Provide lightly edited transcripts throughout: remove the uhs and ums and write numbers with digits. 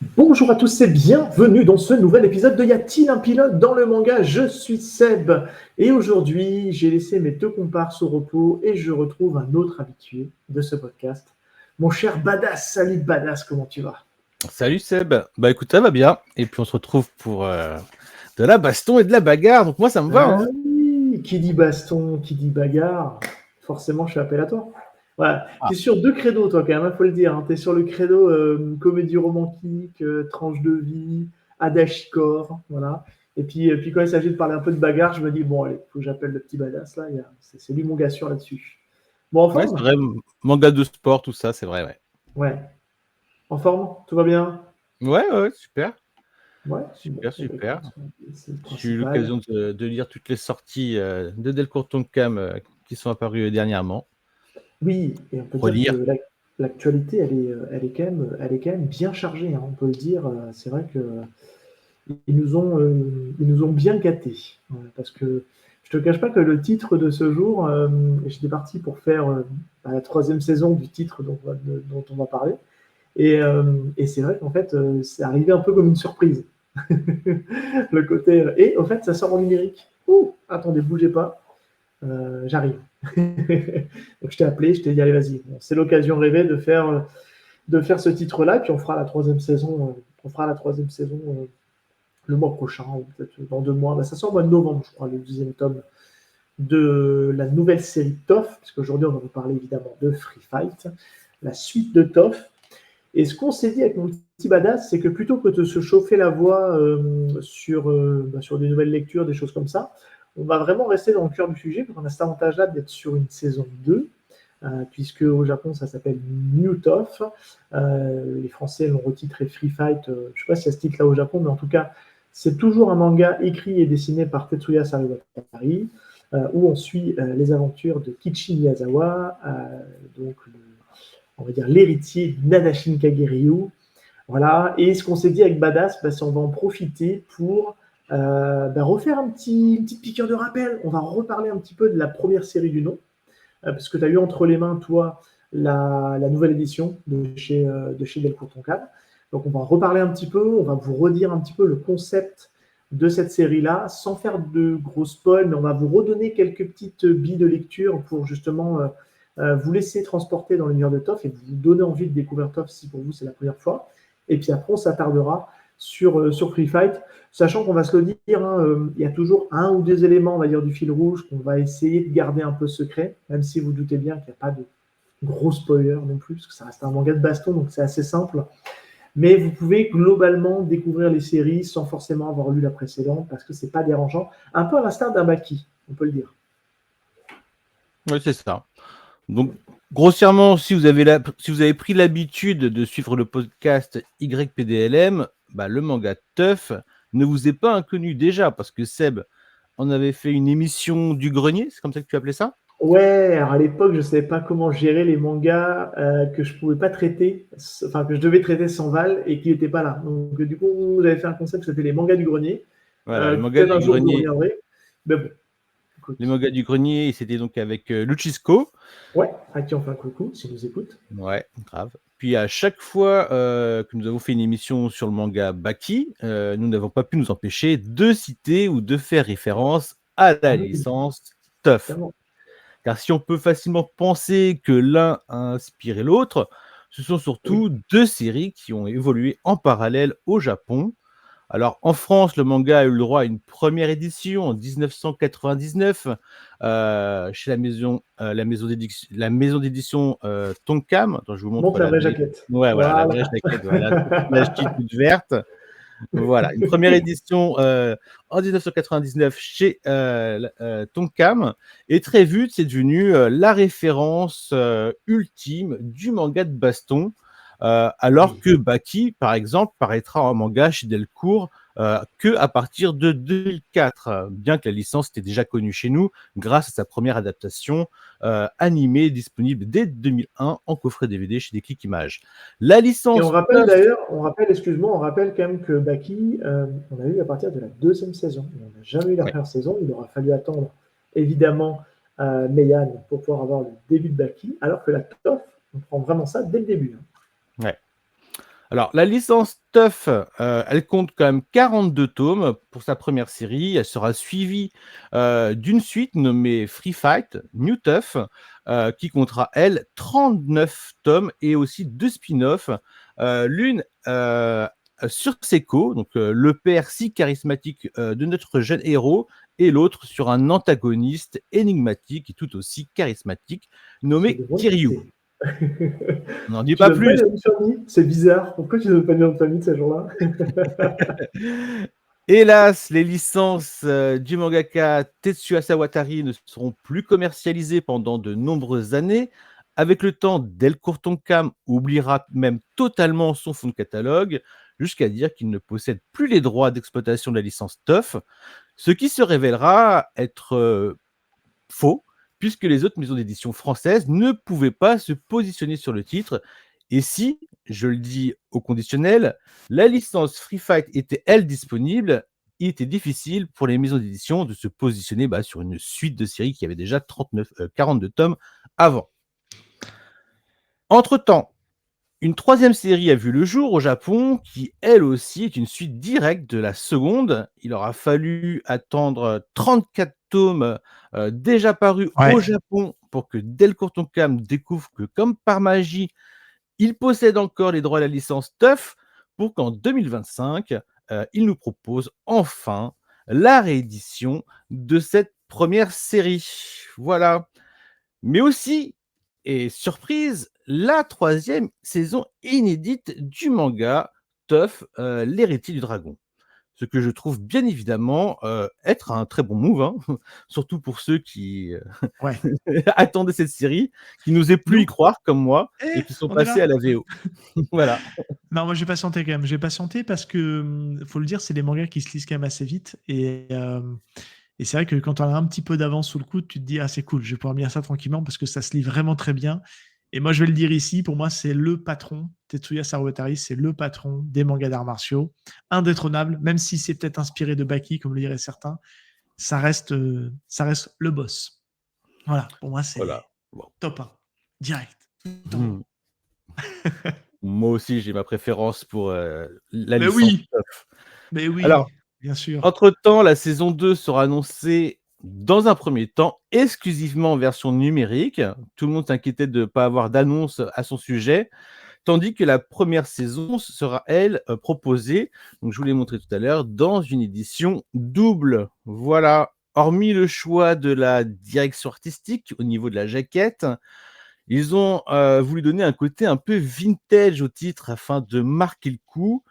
Bonjour à tous et bienvenue dans ce nouvel épisode de Y a-t-il un pilote dans le manga? Je suis Seb et aujourd'hui j'ai laissé mes deux comparses au repos et je retrouve un autre habitué de ce podcast, mon cher Badass. Salut Badass, comment tu vas? Salut Seb, bah écoute ça va bien, et puis on se retrouve pour de la baston et de la bagarre, donc moi ça me va Ah hein. oui, qui dit baston, qui dit bagarre, forcément je fais appel à toi. Voilà, Ah. tu es sur deux créneaux toi quand même, il faut le dire. Hein. Tu es sur le créneau comédie romantique, tranche de vie, Adachicor, voilà. Et puis quand il s'agit de parler un peu de bagarre, je me dis, bon allez, il faut que j'appelle le petit Badass là, c'est lui mon gars sûr là-dessus. Bon, en Ouais c'est forme? vrai, manga de sport, tout ça, c'est vrai, ouais. Ouais. En forme? Tout va bien? Ouais, super, Ouais, bon, super, eh ben, super. écoute, c'est le J'ai eu principal. l'occasion de lire toutes les sorties de Delcourt Tonkam qui sont apparues dernièrement. Oui, et on peut dire que Relire. l'actualité, elle est quand même bien chargée, hein, on peut le dire. C'est vrai que ils nous ont bien gâtés. Parce que je te cache pas que le titre de ce jour, j'étais parti pour faire la troisième saison du titre dont on va parler. Et c'est vrai qu'en fait, c'est arrivé un peu comme une surprise. Le côté. Et au fait, ça sort en numérique. Ouh, attendez, bougez pas. J'arrive. Donc je t'ai appelé, je t'ai dit allez vas-y. Bon, c'est l'occasion rêvée de faire ce titre-là, puis on fera la troisième saison. Le mois prochain, ou peut-être dans 2 mois. Bah, ça sort au mois de novembre, je crois, le deuxième tome de la nouvelle série TOF, parce qu'aujourd'hui on va vous parler évidemment de Free Fight, la suite de TOF. Et ce qu'on s'est dit avec mon petit badass, c'est que plutôt que de se chauffer la voix sur des nouvelles lectures, des choses comme ça, on va vraiment rester dans le cœur du sujet, parce qu'on a cet avantage-là d'être sur une saison 2, puisque au Japon ça s'appelle New TOF. Les Français l'ont retitré Free Fight, je ne sais pas si ça se titre là au Japon, mais en tout cas, c'est toujours un manga écrit et dessiné par Tetsuya Sariwatari, où on suit les aventures de Kichi Miyazawa, donc on va dire l'héritier de Nadashin Kagiryu. Voilà. Et ce qu'on s'est dit avec Badass, c'est on va en profiter pour refaire une petite piqûre de rappel. On va reparler un petit peu de la première série du nom, parce que tu as eu entre les mains, toi, la nouvelle édition de chez Delcourt Tonkam. Donc on va en reparler un petit peu, on va vous redire un petit peu le concept de cette série-là, sans faire de gros spoils, mais on va vous redonner quelques petites billes de lecture pour justement vous laisser transporter dans l'univers de TOF et vous donner envie de découvrir TOF si pour vous c'est la première fois. Et puis après, on s'attardera sur Free Fight, sachant qu'on va se le dire, hein, il y a toujours un ou deux éléments, on va dire, du fil rouge qu'on va essayer de garder un peu secret, même si vous doutez bien qu'il n'y a pas de gros spoilers non plus, parce que ça reste un manga de baston, donc c'est assez simple. Mais vous pouvez globalement découvrir les séries sans forcément avoir lu la précédente, parce que c'est pas dérangeant. Un peu à l'instar d'un Baki, on peut le dire. Ouais c'est ça. Donc grossièrement, si vous avez pris l'habitude de suivre le podcast YPDLM, bah, le manga Teuf ne vous est pas inconnu déjà, parce que Seb, on avait fait une émission du grenier, c'est comme ça que tu appelais ça? Ouais, alors à l'époque, je ne savais pas comment gérer les mangas que je pouvais pas traiter, enfin que je devais traiter sans Val et qui n'étaient pas là. Donc du coup, j'avais fait un concept qui s'appelait les mangas du grenier. Voilà, les mangas Peut-être un du jour vous grenier. reviendrez. Mais bon, Les écoute. mangas du grenier, c'était donc avec Luchisco. Ouais, à qui on fait un coucou, s'il nous écoute. Ouais, grave. Puis à chaque fois que nous avons fait une émission sur le manga Baki, nous n'avons pas pu nous empêcher de citer ou de faire référence à la Ah oui, licence Teuf. évidemment. Car si on peut facilement penser que l'un a inspiré l'autre, ce sont Oui. surtout deux séries qui ont évolué en parallèle au Japon. Alors, en France, le manga a eu le droit à une première édition en 1999 chez la maison d'édition Tonkam. Attends, je vous montre Montre la la vraie vraie. jaquette. Ouais, voilà, la Voilà. vraie jaquette, voilà, toute flashy, toute verte. Voilà, une première édition en 1999 chez Tonkam. Et très vite, c'est devenu la référence ultime du manga de baston. Alors Oui. que Baki, par exemple, paraîtra en manga chez Delcourt que à partir de 2004, bien que la licence était déjà connue chez nous grâce à sa première adaptation animée disponible dès 2001 en coffret DVD chez Déclic Images. La Et on licence rappelle Puff. d'ailleurs, excuse-moi, on rappelle quand même que Baki, on a eu à partir de la deuxième saison. On n'a jamais eu la Ouais, première saison. Il aura fallu attendre, évidemment, Meian pour pouvoir avoir le début de Baki, alors que la TOF, on prend vraiment ça dès le début. Hein. ouais. Alors, la licence Tough, elle compte quand même 42 tomes pour sa première série. Elle sera suivie d'une suite nommée Free Fight, New Tough, qui comptera, elle, 39 tomes et aussi 2 spin-offs. L'une sur Seiko, donc le père si charismatique de notre jeune héros, et l'autre sur un antagoniste énigmatique et tout aussi charismatique Ça nommé devrait Kiryu. passer. On n'en dit Tu pas donnes pas plus. le nom de famille? C'est bizarre. Pourquoi tu donnes pas le nom de famille de ces gens-là? Hélas, les licences du mangaka Tetsuya Sawatari ne seront plus commercialisées pendant de nombreuses années. Avec le temps, Delcourt Tonkam oubliera même totalement son fonds de catalogue, jusqu'à dire qu'il ne possède plus les droits d'exploitation de la licence Tough, ce qui se révélera être faux, puisque les autres maisons d'édition françaises ne pouvaient pas se positionner sur le titre. Et si, je le dis au conditionnel, la licence Free Fight était, elle, disponible, il était difficile pour les maisons d'édition de se positionner sur une suite de séries qui avait déjà 42 tomes avant. Entre-temps, une troisième série a vu le jour au Japon, qui elle aussi est une suite directe de la seconde. Il aura fallu attendre 34 tomes déjà parus au Ouais. Japon pour que Delcourt Tonkam découvre que, comme par magie, il possède encore les droits à la licence Tough pour qu'en 2025, il nous propose enfin la réédition de cette première série. Voilà. Mais aussi, et surprise, la troisième saison inédite du manga Tough, l'héritier du dragon. Ce que je trouve bien évidemment être un très bon move, hein, surtout pour ceux qui Ouais. attendaient cette série, qui n'osaient plus Nous y croire comme moi Eh, et qui sont on est passés là. à la VO. Voilà. Non, moi j'ai patienté quand même. J'ai patienté parce que, faut le dire, c'est des mangas qui se lisent quand même assez vite. Et c'est vrai que quand on a un petit peu d'avance sous le coude, tu te dis, ah, c'est cool, je vais pouvoir lire ça tranquillement parce que ça se lit vraiment très bien. Et moi, je vais le dire ici, pour moi, c'est le patron. Tetsuya Sawatari, c'est le patron des mangas d'arts martiaux. Indétrônable, même si c'est peut-être inspiré de Baki, comme le diraient certains, ça reste le boss. Voilà, pour moi, Voilà. c'est Bon. top 1. Direct. Tout en haut. Moi aussi, j'ai ma préférence pour la Mais licence oui, Tough. mais Alors, oui, bien sûr. entre-temps, la saison 2 sera annoncée dans un premier temps exclusivement en version numérique. Tout le monde s'inquiétait de ne pas avoir d'annonce à son sujet, tandis que la première saison sera, elle, proposée, donc je vous l'ai montré tout à l'heure, dans une édition double. Voilà. Hormis le choix de la direction artistique au niveau de la jaquette, ils ont voulu donner un côté un peu vintage au titre afin de marquer le coup.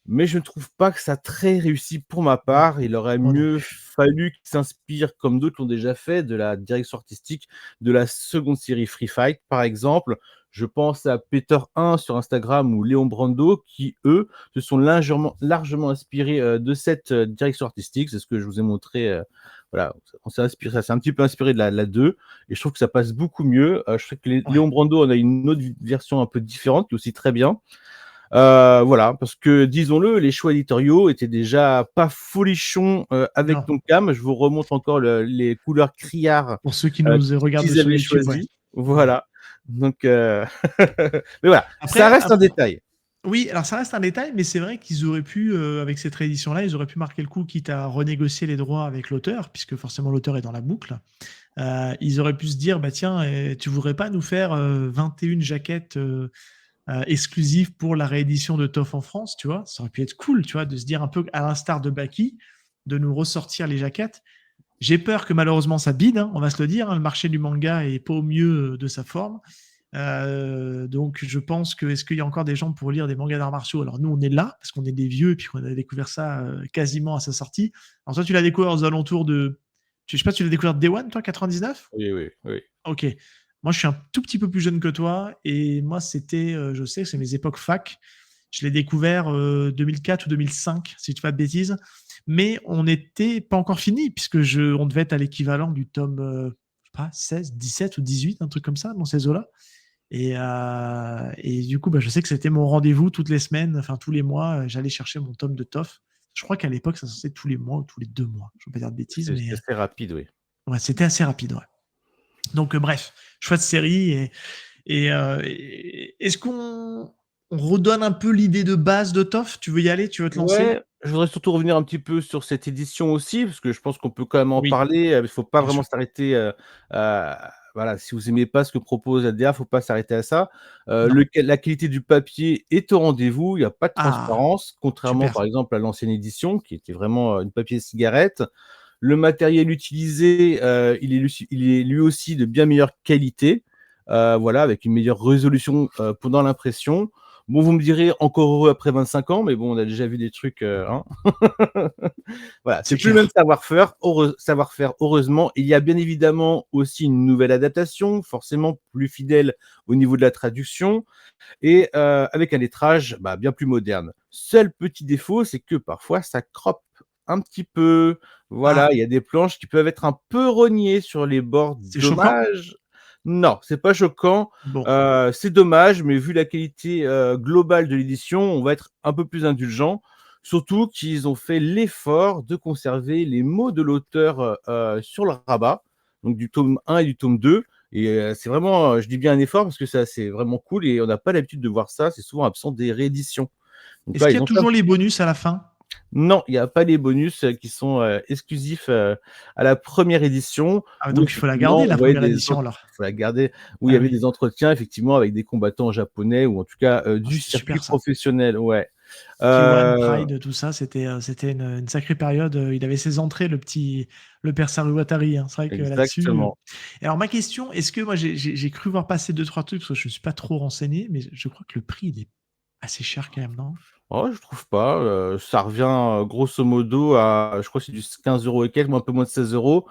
Mais je ne trouve pas que ça a très réussi pour ma Non, part. Il aurait moi non mieux plus. fallu qu'il s'inspire, comme d'autres l'ont déjà fait, de la direction artistique de la seconde série Free Fight, par exemple. Je pense à Peter 1 sur Instagram ou Léon Brando, qui, eux, se sont largement inspirés de cette direction artistique. C'est ce que je vous ai montré. Voilà, on s'est inspiré, ça s'est un petit peu inspiré de la 2, et je trouve que ça passe beaucoup mieux. Je sais que Léon Ouais. Brando, on a une autre version un peu différente, qui est aussi très bien. Voilà, parce que disons-le, les choix éditoriaux étaient déjà pas folichons avec Non. Tonkam. Je vous remontre encore les couleurs criards Pour ceux qui nous regardent qu'ils sur avaient YouTube, ouais. choisies. Voilà. Donc, mais voilà, ça Après, reste un détail. oui, alors ça reste un détail, mais c'est vrai qu'ils auraient pu, avec cette réédition-là, ils auraient pu marquer le coup, quitte à renégocier les droits avec l'auteur, puisque forcément l'auteur est dans la boucle. Ils auraient pu se dire, bah tiens, tu voudrais pas nous faire 21 jaquettes exclusives pour la réédition de Toff en France, tu vois? Ça aurait pu être cool, tu vois, de se dire un peu à l'instar de Baki, de nous ressortir les jaquettes. J'ai peur que malheureusement ça bide, hein, on va se le dire, hein, le marché du manga est pas au mieux de sa forme. Donc je pense que est-ce qu'il y a encore des gens pour lire des mangas d'arts martiaux? Alors nous on est là parce qu'on est des vieux et puis qu'on a découvert ça quasiment à sa sortie. Alors toi tu l'as découvert aux alentours de, je sais pas, tu l'as découvert Day One toi, 99? Oui, oui, oui. Ok. Moi je suis un tout petit peu plus jeune que toi et moi c'était, je sais, c'est mes époques fac. Je l'ai découvert 2004 ou 2005 si tu fais pas de bêtises. Mais on n'était pas encore fini puisque on devait être à l'équivalent du tome, je sais pas, 16, 17 ou 18, un truc comme ça dans ces eaux-là. Et du coup, bah, je sais que c'était mon rendez-vous toutes les semaines, enfin tous les mois, j'allais chercher mon tome de Toff. Je crois qu'à l'époque, ça sortait tous les mois ou tous les 2 mois. Je ne veux pas dire de bêtises, C'est mais assez rapide, oui. ouais, c'était assez rapide. Ouais. Donc, bref, chouette série. Et est-ce qu'on on redonne un peu l'idée de base de TOF. Tu veux y aller? Tu veux te lancer? Ouais, je voudrais surtout revenir un petit peu sur cette édition aussi, parce que je pense qu'on peut quand même en Oui, parler. Il faut pas bien vraiment sûr. s'arrêter, voilà, si vous aimez pas ce que propose ADA, faut pas s'arrêter à ça. Non. La qualité du papier est au rendez-vous, il y a pas de Ah, transparence, contrairement, super. par exemple, à l'ancienne édition qui était vraiment, une papier cigarette. Le matériel utilisé, il est lui aussi de bien meilleure qualité, voilà, avec une meilleure résolution, pendant l'impression. Bon, vous me direz encore heureux après 25 ans, mais bon, on a déjà vu des trucs, hein. Voilà, c'est C'est plus le même clair. savoir-faire, heureusement. Il y a bien évidemment aussi une nouvelle adaptation, forcément plus fidèle au niveau de la traduction et avec un lettrage, bah, bien plus moderne. Seul petit défaut, c'est que parfois ça croppe un petit peu. Voilà, Ah, il y a des planches qui peuvent être un peu rognées sur les bords. c'est choquant? Dommage. Non, c'est pas choquant, Bon. c'est dommage, mais vu la qualité, globale de l'édition, on va être un peu plus indulgent. Surtout qu'ils ont fait l'effort de conserver les mots de l'auteur, sur le rabat, donc du tome 1 et du tome 2. Et c'est vraiment, je dis bien un effort parce que ça, c'est vraiment cool et on n'a pas l'habitude de voir ça. C'est souvent absent des rééditions. Donc Est-ce là, qu'il y a ils ont fait. toujours les bonus à la fin? Non, il n'y a pas les bonus qui sont exclusifs à la première édition Ah, où donc il faut la effectivement garder, on la voyait première des édition, alors. faut la garder, où il y Ah avait oui. des entretiens effectivement avec des combattants japonais ou en tout cas Ah, du c'était circuit super ça. professionnel, ouais. K1, Heu, Pride, tout ça, c'était une sacrée période. Il avait ses entrées, le père Saruwatari, hein. C'est vrai que là-dessus. Exactement. Et alors ma question, est-ce que moi j'ai cru voir passer deux trois trucs parce que je ne suis pas trop renseigné, mais je crois que le prix il est assez cher quand même, non? Oh, je trouve pas, ça revient, grosso modo à je crois que c'est du 15 € et quelques, mais un peu moins de 16 €.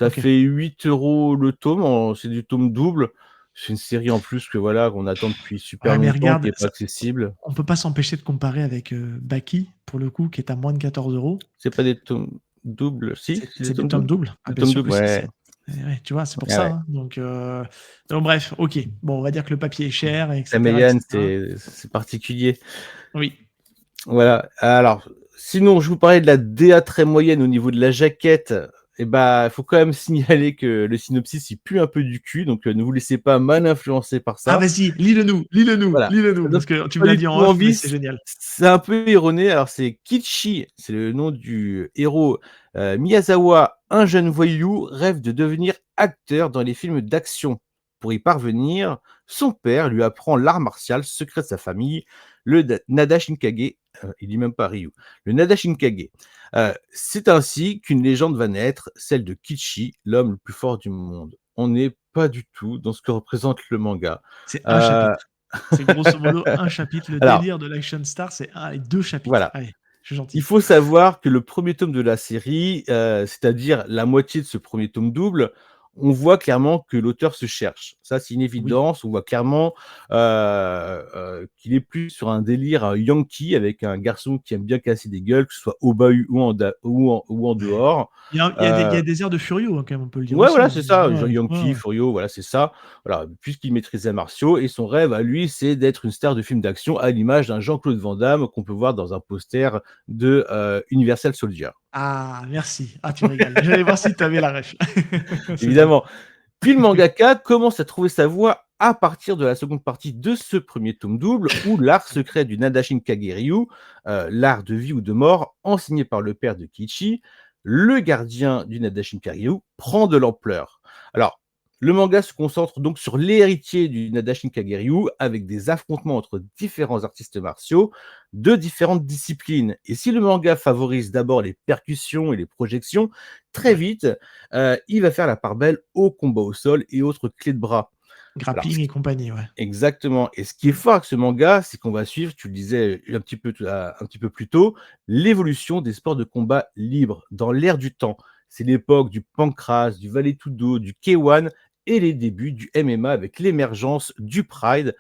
Ça Ok. fait 8 € le tome, c'est du tome double. C'est une série en plus que voilà, qu'on attend depuis super Ouais, mais longtemps, qui regarde, est pas accessible. on peut pas s'empêcher de comparer avec Baki pour le coup, qui est à moins de 14 euros. C'est pas des tomes doubles? Si, c'est des C'est des tomes tomes doubles? doubles. Ah, Des bien tomes sûr doubles, que si. ouais. Ouais, tu vois, c'est pour Ah ça, ouais. hein. Donc bref, ok. Bon, on va dire que le papier est cher, La etc., Meian, etc. c'est particulier. Oui. Voilà. Alors, sinon, je vous parlais de la DA très moyenne au niveau de la jaquette. Et bah, il faut quand même signaler que le synopsis, il pue un peu du cul, donc ne vous laissez pas mal influencer par Ah, ça. vas-y, lis-le-nous, lis-le nous, Voilà. lis-le nous, Ça donne parce que tu me pas l'as du dit en tout off, mais envie. c'est génial. C'est un peu erroné. Alors, c'est Kichi, c'est le nom du héros. Miyazawa, un jeune voyou, rêve de devenir acteur dans les films d'action. Pour y parvenir, son père lui apprend l'art martial secret de sa famille, le Nada Shinkage. Il dit même pas Ryu. Le Nada Shinkage. C'est ainsi qu'une légende va naître, celle de Kichi, l'homme le plus fort du monde. On n'est pas du tout dans ce que représente le manga. C'est un Euh, chapitre. C'est grosso modo un chapitre. Le alors, délire de l'Action Star, c'est un et deux chapitres. voilà. Allez, je suis Il gentil. faut savoir que le premier tome de la série, c'est-à-dire la moitié de ce premier tome double, on voit clairement que l'auteur se cherche. Ça, c'est une Oui. évidence. On voit clairement, qu'il est plus sur un délire, yankee avec un garçon qui aime bien casser des gueules, que ce soit au bahut ou en Ouais. dehors. Il y Heu a des airs de Furio, hein, quand même, on peut le dire Ouais, aussi, voilà, hein. c'est ça, Ouais, ouais, Yankee, ouais. Furio, voilà, c'est ça. Voilà, puisqu'il maîtrise les arts martiaux et son rêve à lui, c'est d'être une star de film d'action à l'image d'un Jean-Claude Van Damme qu'on peut voir dans un poster de Universal Soldier. Ah, merci. Ah, tu régales. J'allais voir si tu avais la ref. C'est bon. Évidemment. Puis le mangaka commence à trouver sa voie à partir de la seconde partie de ce premier tome double, où l'art secret du Nadashin Kageryu, l'art de vie ou de mort, enseigné par le père de Kichi, le gardien du Nadashin Kageryu, prend de l'ampleur. Alors, le manga se concentre donc sur l'héritier du Nadashin Kageryu, avec des affrontements entre différents artistes martiaux de différentes disciplines. Et si le manga favorise d'abord les percussions et les projections, très Ouais. vite, il va faire la part belle au combat au sol et autres clés de bras. Alors, Grappling et compagnie, ouais. exactement. Et ce qui est fort avec ce manga, c'est qu'on va suivre, tu le disais un petit peu plus tôt, l'évolution des sports de combat libres dans l'ère du temps. C'est l'époque du pancras, du vale-tudo, du K1 et les débuts du MMA avec l'émergence du Pride,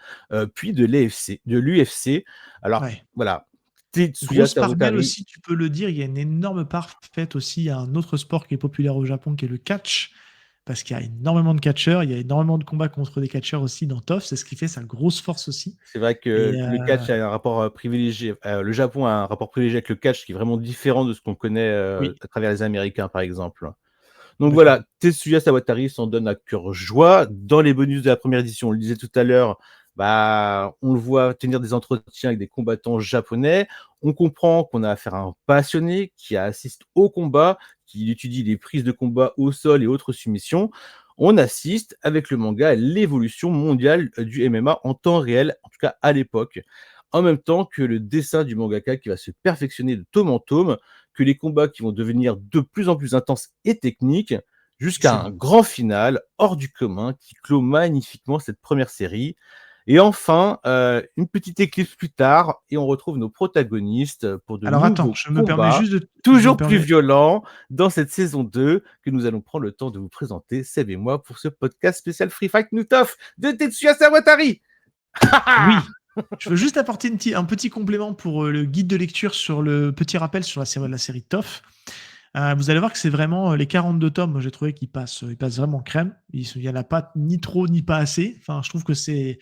puis de l'UFC. Alors Ouais. voilà, Tetsuya Grosse part belle Tawatari. aussi, tu peux le dire, il y a une énorme part faite aussi à un autre sport qui est populaire au Japon, qui est le catch, parce qu'il y a énormément de catcheurs, il y a énormément de combats contre des catcheurs aussi dans TOF, c'est ce qui fait sa grosse force aussi. C'est vrai que Et le catch a un rapport, privilégié, le Japon a un rapport privilégié avec le catch qui est vraiment différent de ce qu'on connaît, oui, à travers les Américains, par exemple. Donc complètement. voilà, Tetsuya Sawatari s'en donne à cœur joie. Dans les bonus de la première édition, on le disait tout à l'heure, on le voit tenir des entretiens avec des combattants japonais. On comprend qu'on a affaire à un passionné qui assiste au combat, qui étudie les prises de combat au sol et autres soumissions. On assiste avec le manga à l'évolution mondiale du MMA en temps réel, en tout cas à l'époque. En même temps que le dessin du mangaka qui va se perfectionner de tome en tome, que les combats qui vont devenir de plus en plus intenses et techniques, jusqu'à un grand final hors du commun qui clôt magnifiquement cette première série. Et enfin, une petite éclipse plus tard, et on retrouve nos protagonistes pour de Alors attends, nouveaux je me permets combats, juste de. je me toujours plus permets- violents, dans cette saison 2, que nous allons prendre le temps de vous présenter, Seb et moi, pour ce podcast spécial Free Fight New Tough de Tetsuya Sawatari. Oui, je veux juste apporter un petit complément pour le guide de lecture sur le petit rappel sur la série TOF. Vous allez voir que c'est vraiment les 42 tomes, moi, j'ai trouvé qu'ils passent vraiment crème. Il n'y en a pas ni trop ni pas assez. Enfin, je trouve que c'est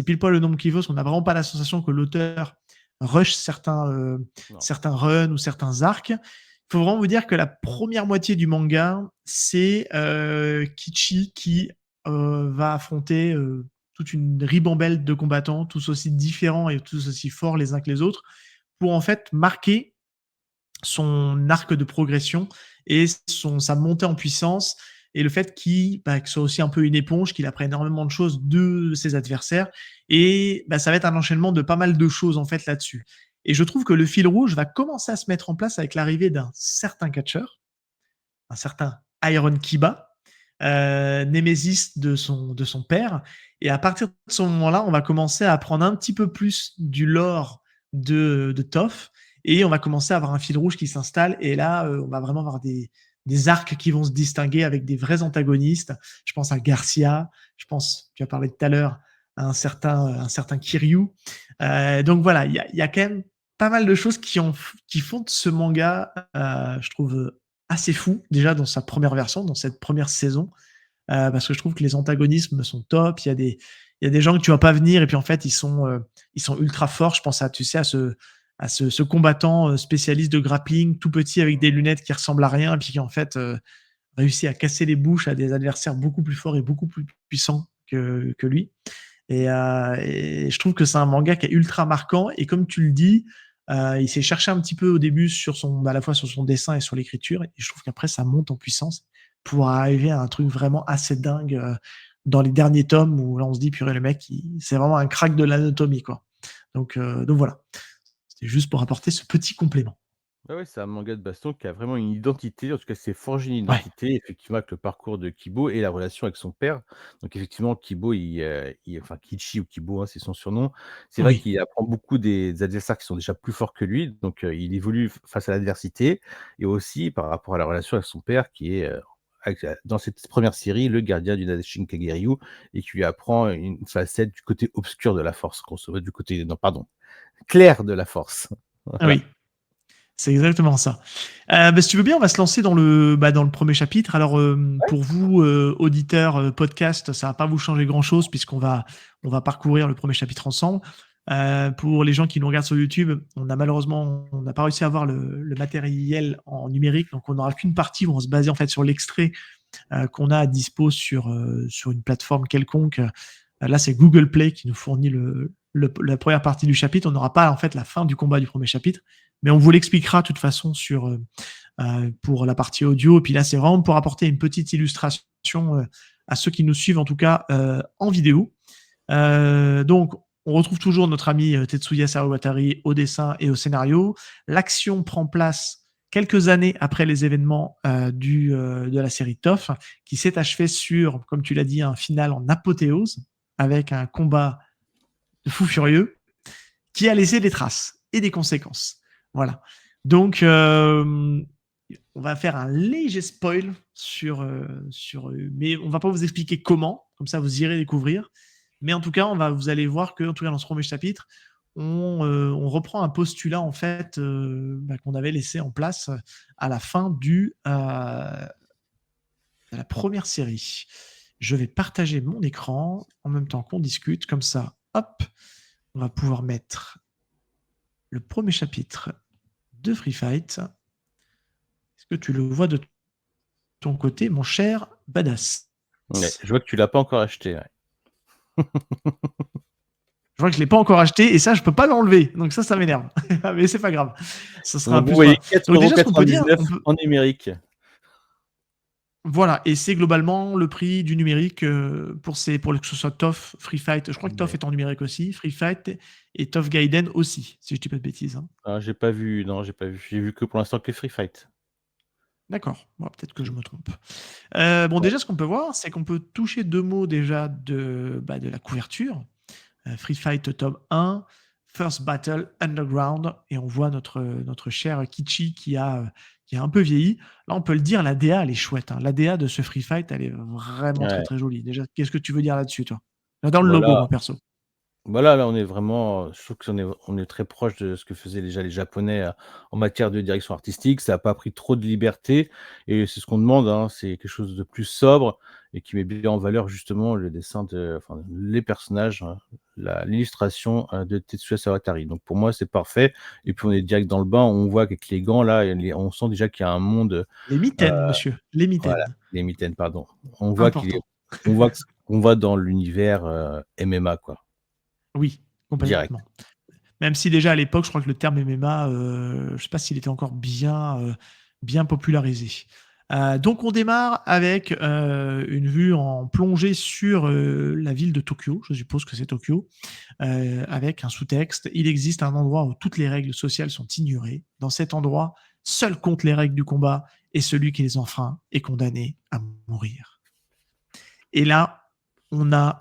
pile poil le nombre qu'il faut. On n'a vraiment pas la sensation que l'auteur rush Non. certains runs ou certains arcs. Il faut vraiment vous dire que la première moitié du manga, c'est Kichi qui va affronter toute une ribambelle de combattants, tous aussi différents et tous aussi forts les uns que les autres, pour en fait marquer son arc de progression et sa montée en puissance et le fait que soit aussi un peu une éponge, qu'il apprenne énormément de choses de ses adversaires et ça va être un enchaînement de pas mal de choses en fait là-dessus. Et je trouve que le fil rouge va commencer à se mettre en place avec l'arrivée d'un certain catcheur, un certain Iron Kiba, némésis de son père. Et à partir de ce moment-là, on va commencer à apprendre un petit peu plus du lore de Toph et on va commencer à avoir un fil rouge qui s'installe. Et là, on va vraiment avoir des arcs qui vont se distinguer avec des vrais antagonistes. Je pense à Garcia, tu as parlé tout à l'heure, à un certain Kiryu. Donc voilà, il y a quand même pas mal de choses qui font de ce manga, je trouve, assez fou, déjà dans sa première version, dans cette première saison, parce que je trouve que les antagonismes sont top. Il y a des gens que tu vas pas venir, et puis en fait, ils sont ultra forts. Je pense à, tu sais, à ce combattant spécialiste de grappling, tout petit, avec des lunettes qui ressemblent à rien, et puis qui en fait réussit à casser les bouches à des adversaires beaucoup plus forts et beaucoup plus puissants que lui. Et je trouve que c'est un manga qui est ultra marquant. Et comme tu le dis, il s'est cherché un petit peu au début à la fois sur son dessin et sur l'écriture. Et je trouve qu'après, ça monte en puissance pour arriver à un truc vraiment assez dingue dans les derniers tomes où là, on se dit, purée, le mec, c'est vraiment un crack de l'anatomie, quoi. Donc voilà. C'était juste pour apporter ce petit complément. Ouais, c'est un manga de baston qui a vraiment une identité, en tout cas, c'est forgé une Ouais. identité, effectivement, avec le parcours de Kibo et la relation avec son père. Donc effectivement, Kibo, enfin Kichi ou Kibo, hein, c'est son surnom. C'est vrai Oui. qu'il apprend beaucoup des adversaires qui sont déjà plus forts que lui, donc il évolue face à l'adversité et aussi par rapport à la relation avec son père qui est, dans cette première série, le gardien du Nadashin Kageryu et qui lui apprend une facette du côté obscur de la force, grosso modo, du côté non, pardon, clair de la force. Ah Voilà. oui. C'est exactement ça. Si tu veux bien, on va se lancer dans le premier chapitre. Alors, pour vous, auditeurs, podcast, ça va pas vous changer grand-chose on va parcourir le premier chapitre ensemble. Pour les gens qui nous regardent sur YouTube, on n'a pas réussi à avoir le matériel en numérique, donc on n'aura qu'une partie où on se base en fait sur l'extrait qu'on a à dispo sur une plateforme quelconque. Là, c'est Google Play qui nous fournit la première partie du chapitre. On n'aura pas en fait la fin du combat du premier chapitre, mais on vous l'expliquera de toute façon pour la partie audio. Et puis là, c'est vraiment pour apporter une petite illustration à ceux qui nous suivent, en tout cas en vidéo. Donc, on retrouve toujours notre ami Tetsuya Sawatari au dessin et au scénario. L'action prend place quelques années après les événements de la série TOF, qui s'est achevé sur, comme tu l'as dit, un final en apothéose, avec un combat de fou furieux, qui a laissé des traces et des conséquences. Voilà. Donc, on va faire un léger spoil mais on va pas vous expliquer comment, comme ça vous irez découvrir. Mais en tout cas, vous allez voir que, en tout cas dans ce premier chapitre, on reprend un postulat en fait qu'on avait laissé en place à la fin de la première série. Je vais partager mon écran en même temps qu'on discute, comme ça, hop, on va pouvoir mettre le premier chapitre de Free Fight. Est-ce que tu le vois de ton côté, mon cher Badass? Ouais, je vois que tu l'as pas encore acheté. Ouais. Je vois que je l'ai pas encore acheté et ça, je peux pas l'enlever. Donc ça m'énerve. Mais c'est pas grave. Ça sera un Donc, vous plus voyez pour. Donc déjà, ce qu'on peut dire, 4,99 € en numérique. voilà, et c'est globalement le prix du numérique pour que ce soit TOF, Free Fight. Je crois que TOF Ouais. est en numérique aussi, Free Fight et TOF Gaiden aussi, si je dis pas de bêtises. Hein. Ah, j'ai pas vu, non, j'ai pas vu. J'ai vu que pour l'instant que Free Fight. D'accord, bon, peut-être que je me trompe. Ouais. Déjà, ce qu'on peut voir, c'est qu'on peut toucher deux mots déjà de la couverture. Free Fight tome 1, First Battle Underground, et on voit notre cher Kichi qui a un peu vieilli. Là, on peut le dire, la DA, elle est chouette. Hein. La DA de ce Free Fight, elle est vraiment très Ouais. très jolie. Déjà, qu'est-ce que tu veux dire là-dessus, toi? J'adore le logo, Voilà. moi, perso. Voilà, là, on est vraiment, je trouve on est très proche de ce que faisaient déjà les Japonais en matière de direction artistique. Ça n'a pas pris trop de liberté et c'est ce qu'on demande, hein, c'est quelque chose de plus sobre et qui met bien en valeur justement le dessin enfin, les personnages, hein, l'illustration de Tetsuya Sawatari. Donc pour moi, c'est parfait. Et puis on est direct dans le bain, on voit qu'avec les gants là, on sent déjà qu'il y a un monde, Les euh, mitaines, monsieur. Les voilà, mitaines. les mitaines, pardon. On voit Important. qu'on va dans l'univers MMA, quoi, Oui, direct. complètement. Même si déjà à l'époque, je crois que le terme MMA, je ne sais pas s'il était encore bien popularisé. Donc on démarre avec une vue en plongée sur la ville de Tokyo, je suppose que c'est Tokyo, avec un sous-texte. Il existe un endroit où toutes les règles sociales sont ignorées. Dans cet endroit, seul compte les règles du combat et celui qui les enfreint est condamné à mourir. Et là, on a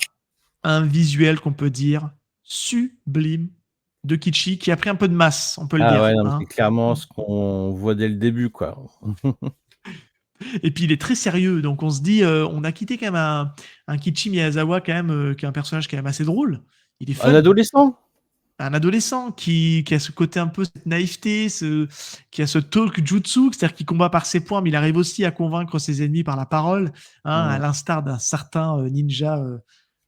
un visuel qu'on peut dire sublime de Kichi qui a pris un peu de masse, on peut le Ah ouais, dire. non, mais Hein. c'est clairement ce qu'on voit dès le début, quoi. Et puis il est très sérieux, donc on se dit, on a quitté quand même un Kichi Miyazawa quand même, qui est un personnage quand même assez drôle. Il est Un fun. adolescent? Un adolescent qui a ce côté un peu cette naïveté, qui a ce talk jutsu, c'est-à-dire qu'il combat par ses poings, mais il arrive aussi à convaincre ses ennemis par la parole, hein, à Mmh. l'instar d'un certain ninja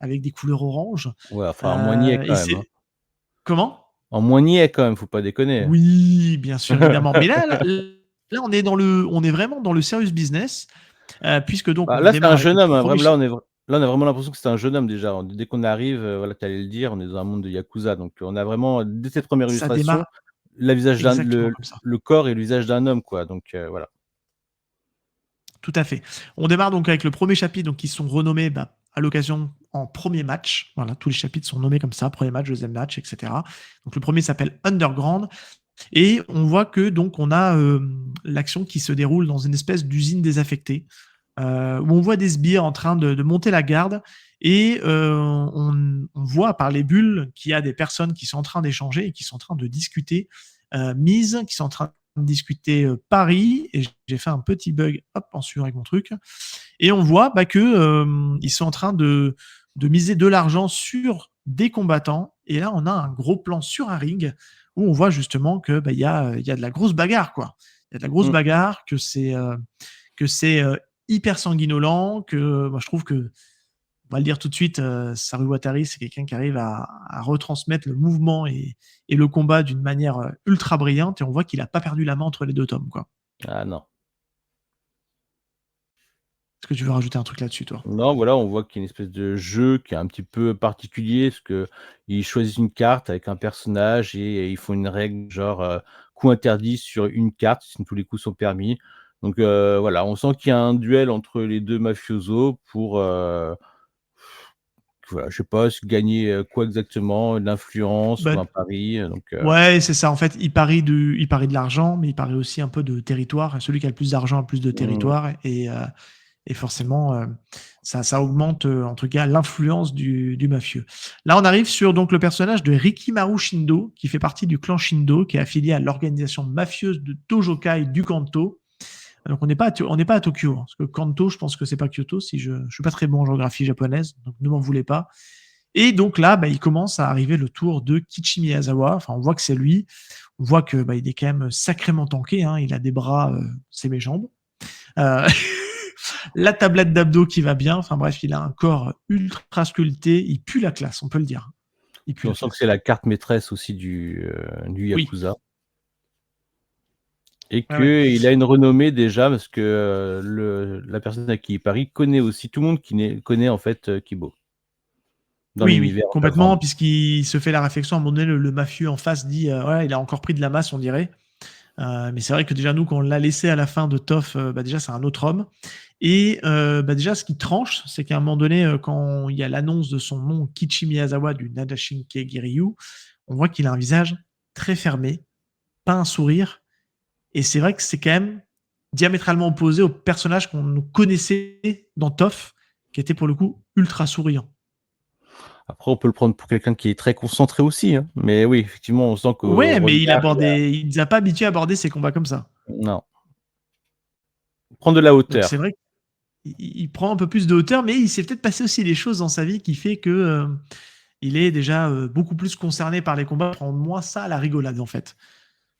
avec des couleurs oranges. Ouais, enfin, en moins niais Et quand même, hein. c'est comment? En moins niais quand même, faut pas déconner. Oui, bien sûr, évidemment. Mais là, on est vraiment dans le serious business, puisque donc Bah, on là, c'est démarre un avec le jeune homme, hein, premier. vraiment, là, on a vraiment l'impression que c'est un jeune homme déjà. Dès qu'on arrive, voilà, tu allais le dire, on est dans un monde de yakuza, donc on a vraiment, dès cette première Ça illustration, démarre le visage exactement comme ça. le corps et le visage d'un homme, quoi, donc voilà. Tout à fait. On démarre donc avec le premier chapitre, donc qui sont renommés à l'occasion en premier match. Voilà, tous les chapitres sont nommés comme ça, premier match, deuxième match, etc. Donc le premier s'appelle Underground. Et on voit que donc on a l'action qui se déroule dans une espèce d'usine désaffectée, où on voit des sbires en train de monter la garde, et on voit par les bulles qu'il y a des personnes qui sont en train d'échanger et qui sont en train de discuter mise, qui sont en train de discuter Paris, et j'ai fait un petit bug hop en suivant avec mon truc, et on voit que ils sont en train de miser de l'argent sur des combattants, et là on a un gros plan sur un ring où on voit justement que il y a de la grosse bagarre, quoi. Il y a de la grosse Mmh. bagarre, que c'est hyper sanguinolent, que moi je trouve que, on va le dire tout de suite, Saru Watari, c'est quelqu'un qui arrive à retransmettre le mouvement et le combat d'une manière ultra brillante, et on voit qu'il a pas perdu la main entre les deux tomes, quoi. Ah non. Est-ce que tu veux rajouter un truc là-dessus, toi? Non, voilà, on voit qu'il y a une espèce de jeu qui est un petit peu particulier, parce qu'ils choisissent une carte avec un personnage et ils font une règle genre, coup interdit sur une carte, sinon tous les coups sont permis. Donc voilà, on sent qu'il y a un duel entre les 2 mafiosos pour, voilà, je sais pas, gagner, quoi exactement? De l'influence ou Bah, un pari, donc ouais, c'est ça. En fait, il parie de l'argent, mais il parie aussi un peu de territoire. Celui qui a le plus d'argent a le plus de mmh, territoire. Et forcément, ça augmente, en tout cas, l'influence du mafieux. Là, on arrive sur donc le personnage de Rikimaru Shindo, qui fait partie du clan Shindo, qui est affilié à l'organisation mafieuse de Tojokai du Kanto. Donc, on n'est pas à Tokyo, hein, parce que Kanto, je pense que c'est pas Kyoto, si je suis pas très bon en géographie japonaise, donc ne m'en voulez pas. Et donc là, il commence à arriver le tour de Kichi Miyazawa. Enfin, on voit que c'est lui. On voit que il est quand même sacrément tanké. Hein. Il a des bras, c'est mes jambes. Euh, la tablette d'abdos qui va bien. Enfin bref, il a un corps ultra sculpté. Il pue la classe, on peut le dire. Il pue puis on la sent que classe. c'est la carte maîtresse aussi du Oui. yakuza et Ah ouais. qu'il a une renommée déjà parce que, la personne à qui il parie connaît aussi tout le monde connaît en fait, Kibo. dans Oui, l'univers complètement, Underground. puisqu'il se fait la réflexion, à un moment donné, le mafieux en face dit ouais, il a encore pris de la masse, on dirait. Mais c'est vrai que déjà, nous, quand on l'a laissé à la fin de Toph, déjà, c'est un autre homme. Et déjà, ce qui tranche, c'est qu'à un moment donné, quand il y a l'annonce de son nom, Kichi Miyazawa, du Nadashinke Giryu, on voit qu'il a un visage très fermé, pas un sourire. Et c'est vrai que c'est quand même diamétralement opposé au personnage qu'on nous connaissait dans Toph, qui était pour le coup ultra souriant. Après, on peut le prendre pour quelqu'un qui est très concentré aussi, hein. Mais oui, effectivement, on sent qu'au Ouais, mais regard, il nous a pas habitués à aborder ses combats comme ça. non. Prendre de la Donc c'est hauteur. vrai qu'il prend un peu plus de hauteur, mais il s'est peut-être passé aussi des choses dans sa vie qui fait que il est déjà beaucoup plus concerné par les combats, prend moins ça à la rigolade en fait.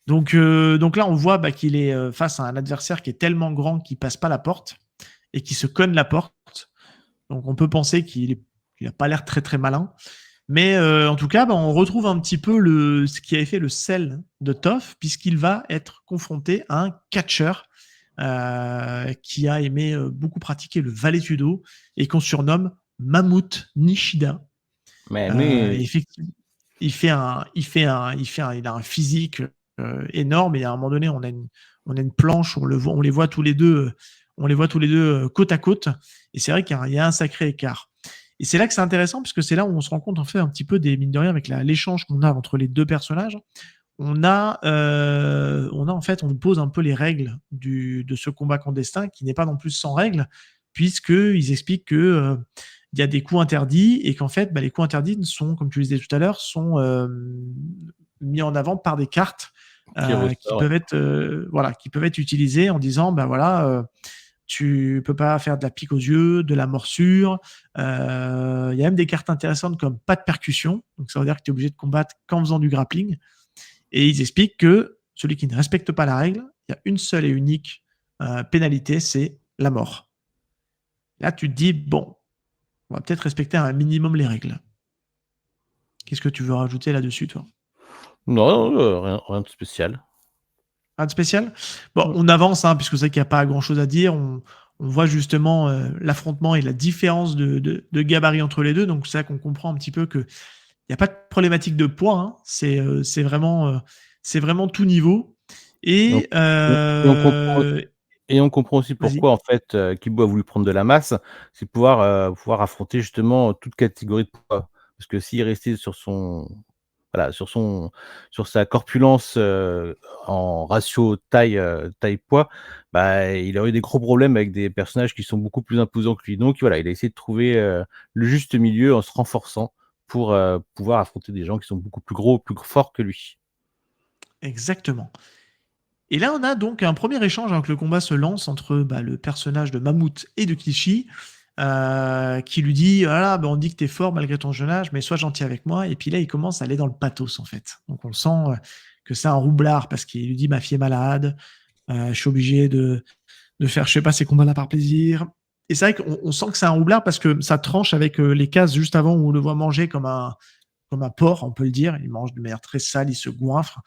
Donc là, on voit qu'il est face à un adversaire qui est tellement grand qu'il passe pas la porte et qui se cogne la porte. Donc on peut penser qu'il n'a pas l'air très très malin. Mais en tout cas, on retrouve un petit peu ce qui avait fait le sel de Toph, puisqu'il va être confronté à un catcheur qui a aimé beaucoup pratiquer le Valetudo et qu'on surnomme Mammouth Nishida. Mais Effectivement, il a un physique énorme et à un moment donné, on a une planche, on les voit tous les deux, côte à côte. Et c'est vrai qu'il y a un sacré écart. Et c'est là que c'est intéressant, puisque c'est là où on se rend compte en fait un petit peu des mine de rien avec l'échange qu'on a entre les deux personnages. On nous pose un peu les règles de ce combat clandestin qui n'est pas non plus sans règles, puisqu'ils expliquent que il y a des coups interdits et qu'en fait, les coups interdits sont, comme tu le disais tout à l'heure, sont mis en avant par des cartes qui qui ressort, peuvent être utilisées en disant tu peux pas faire de la pique aux yeux, de la morsure. Il y a même des cartes intéressantes comme pas de percussion, donc ça veut dire que tu es obligé de combattre qu'en faisant du grappling. Et ils expliquent que celui qui ne respecte pas la règle, il y a une seule et unique pénalité, c'est la mort. Là, tu te dis, bon, on va peut-être respecter un minimum les règles. Qu'est-ce que tu veux rajouter là-dessus, toi? non, rien de spécial. Rien de spécial? Bon, on avance, puisque c'est vrai qu'il n'y a pas grand-chose à dire. On voit justement l'affrontement et la différence de gabarit entre les deux. Donc, c'est là qu'on comprend un petit peu qu'il n'y a pas de problématique de poids. C'est vraiment tout niveau. Et on Et et on comprend et on comprend aussi vas-y. pourquoi, en fait, Kibo a voulu prendre de la masse, c'est pouvoir affronter justement toute catégorie de poids. Parce que s'il restait sur son voilà, sur sa corpulence, en ratio taille-poids, il aurait eu des gros problèmes avec des personnages qui sont beaucoup plus imposants que lui. Donc voilà, il a essayé de trouver, le juste milieu en se renforçant pour, pouvoir affronter des gens qui sont beaucoup plus gros, plus forts que lui. Exactement. Et là, on a donc un premier échange avant que le combat se lance entre le personnage de Mammouth et de Kishi, qui lui dit voilà, on dit que t'es fort malgré ton jeune âge, mais sois gentil avec moi. Et puis là, il commence à aller dans le pathos, en fait. Donc on sent que c'est un roublard parce qu'il lui dit ma fille est malade, je suis obligé de faire, je sais pas, ces combats-là par plaisir. Et c'est vrai qu'on sent que c'est un roublard parce que ça tranche avec les cases juste avant où on le voit manger comme un porc, on peut le dire. Il mange de manière très sale, il se goinfre.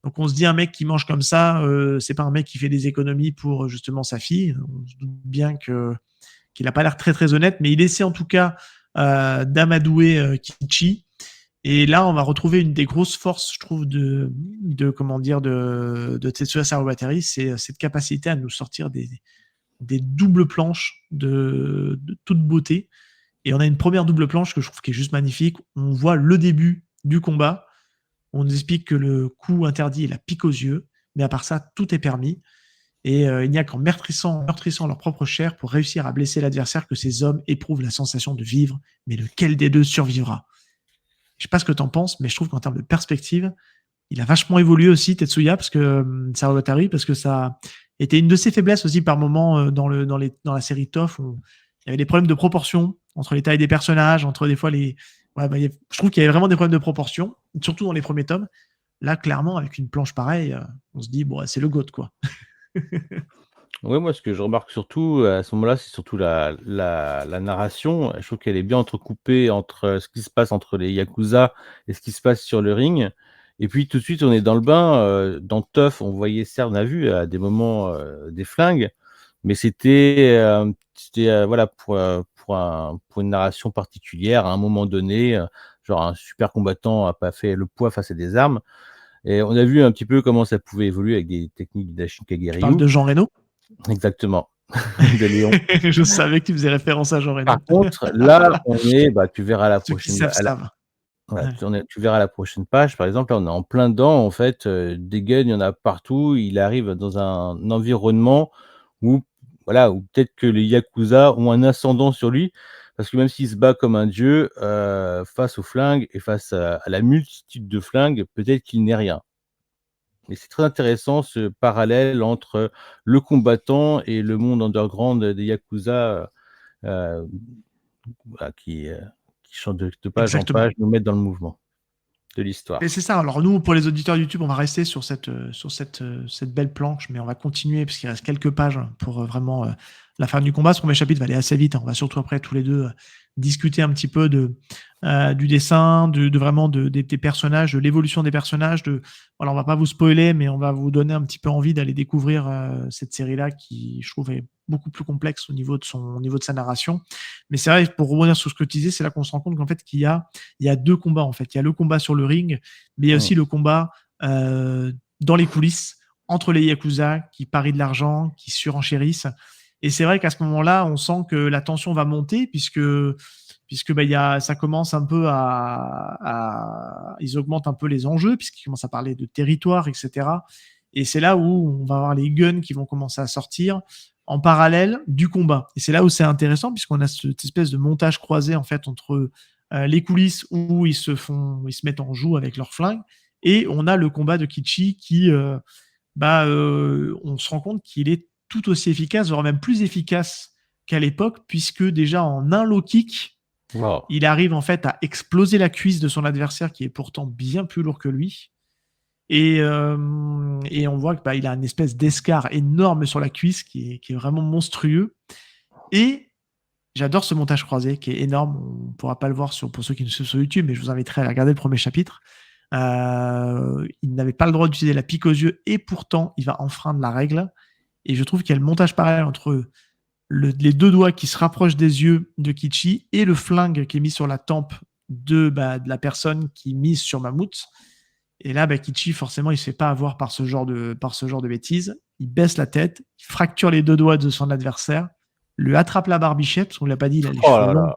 Donc on se dit un mec qui mange comme ça, c'est pas un mec qui fait des économies pour justement sa fille. On se doute bien qu'il n'a pas l'air très très honnête, mais il essaie en tout cas d'amadouer Kichi. Et là, on va retrouver une des grosses forces, je trouve, de Tetsuya Sarubatari, c'est cette capacité à nous sortir des doubles planches de toute beauté. Et on a une première double planche que je trouve qui est juste magnifique. On voit le début du combat. On nous explique que le coup interdit est la pique aux yeux, mais à part ça, tout est permis. Et il n'y a qu'en meurtrissant leur propre chair pour réussir à blesser l'adversaire que ces hommes éprouvent la sensation de vivre, mais lequel des deux survivra? Je sais pas ce que tu en penses, mais je trouve qu'en termes de perspective, il a vachement évolué aussi, Tetsuya, parce que Sarugatari, parce que ça était une de ses faiblesses aussi par moment dans la série Toph. Il y avait des problèmes de proportion entre les tailles des personnages, entre des fois les. Ouais, je trouve qu'il y avait vraiment des problèmes de proportion, surtout dans les premiers tomes. Là, clairement, avec une planche pareille, on se dit, bon, c'est le GOAT, quoi. Ouais, moi, ce que je remarque surtout à ce moment-là, c'est surtout la narration. Je trouve qu'elle est bien entrecoupée entre ce qui se passe entre les yakuza et ce qui se passe sur le ring. Et puis tout de suite, on est dans le bain. Dans Tough, on voyait certes, on a vu à des moments des flingues, mais c'était voilà pour pour une narration particulière à un moment donné, genre un super combattant n'a pas fait le poids face à des armes. Et on a vu un petit peu comment ça pouvait évoluer avec des techniques d'Daishin Tu parles Kagiryu. de Jean Reno? Exactement. De Léon. Je savais que tu faisais référence à Jean Reno. Par contre, là, tu verras la Ceux qui prochaine, savent. voilà, Ouais. tu verras la prochaine page. Par exemple, là, on est en plein dedans. En fait, des guns, il y en a partout. Il arrive dans un environnement où, voilà, où peut-être que les Yakuza ont un ascendant sur lui. Parce que même s'il se bat comme un dieu, face aux flingues et face à la multitude de flingues, peut-être qu'il n'est rien. Et c'est très intéressant ce parallèle entre le combattant et le monde underground des Yakuza, voilà, qui change de page en Exactement. page, nous mettre dans le mouvement de Et l'histoire. c'est ça. Alors nous, pour les auditeurs YouTube, on va rester sur cette belle planche, mais on va continuer parce qu'il reste quelques pages pour vraiment la fin du combat. Ce premier chapitre va aller assez vite, hein. On va surtout après tous les deux discuter un petit peu du dessin, de vraiment des personnages, de l'évolution des personnages. Voilà, on va pas vous spoiler, mais on va vous donner un petit peu envie d'aller découvrir cette série-là qui, je trouve, est beaucoup plus complexe au niveau de sa narration. Mais c'est vrai, pour rebondir sur ce que tu disais, c'est là qu'on se rend compte qu'en fait il y a deux combats en fait. Il y a le combat sur le ring, mais il y a aussi le combat dans les coulisses entre les Yakuza qui parient de l'argent, qui surenchérissent. Et c'est vrai qu'à ce moment-là, on sent que la tension va monter puisque ça commence un peu ils augmentent un peu les enjeux puisqu'ils commencent à parler de territoire, etc. Et c'est là où on va avoir les guns qui vont commencer à sortir en parallèle du combat. Et c'est là où c'est intéressant puisqu'on a cette espèce de montage croisé en fait entre les coulisses où ils se mettent en joue avec leurs flingues et on a le combat de Kichi qui, on se rend compte qu'il est tout aussi efficace, voire même plus efficace qu'à l'époque puisque déjà en un low kick, Wow. il arrive en fait à exploser la cuisse de son adversaire qui est pourtant bien plus lourd que lui. Et on voit qu'il a une espèce d'escar énorme sur la cuisse qui est vraiment monstrueux. Et j'adore ce montage croisé qui est énorme. On ne pourra pas le voir pour ceux qui nous suivent sur YouTube, mais je vous inviterai à regarder le premier chapitre. Il n'avait pas le droit d'utiliser la pique aux yeux et pourtant il va enfreindre la règle. Et je trouve qu'il y a le montage pareil entre les deux doigts qui se rapprochent des yeux de Kichi et le flingue qui est mis sur la tempe de la personne qui mise sur Mammouth. Et là, Kichi, forcément, il ne se fait pas avoir par ce genre de bêtises. Il baisse la tête, il fracture les deux doigts de son adversaire, lui attrape la barbichette, parce qu'on ne l'a pas dit, il a les cheveux longs,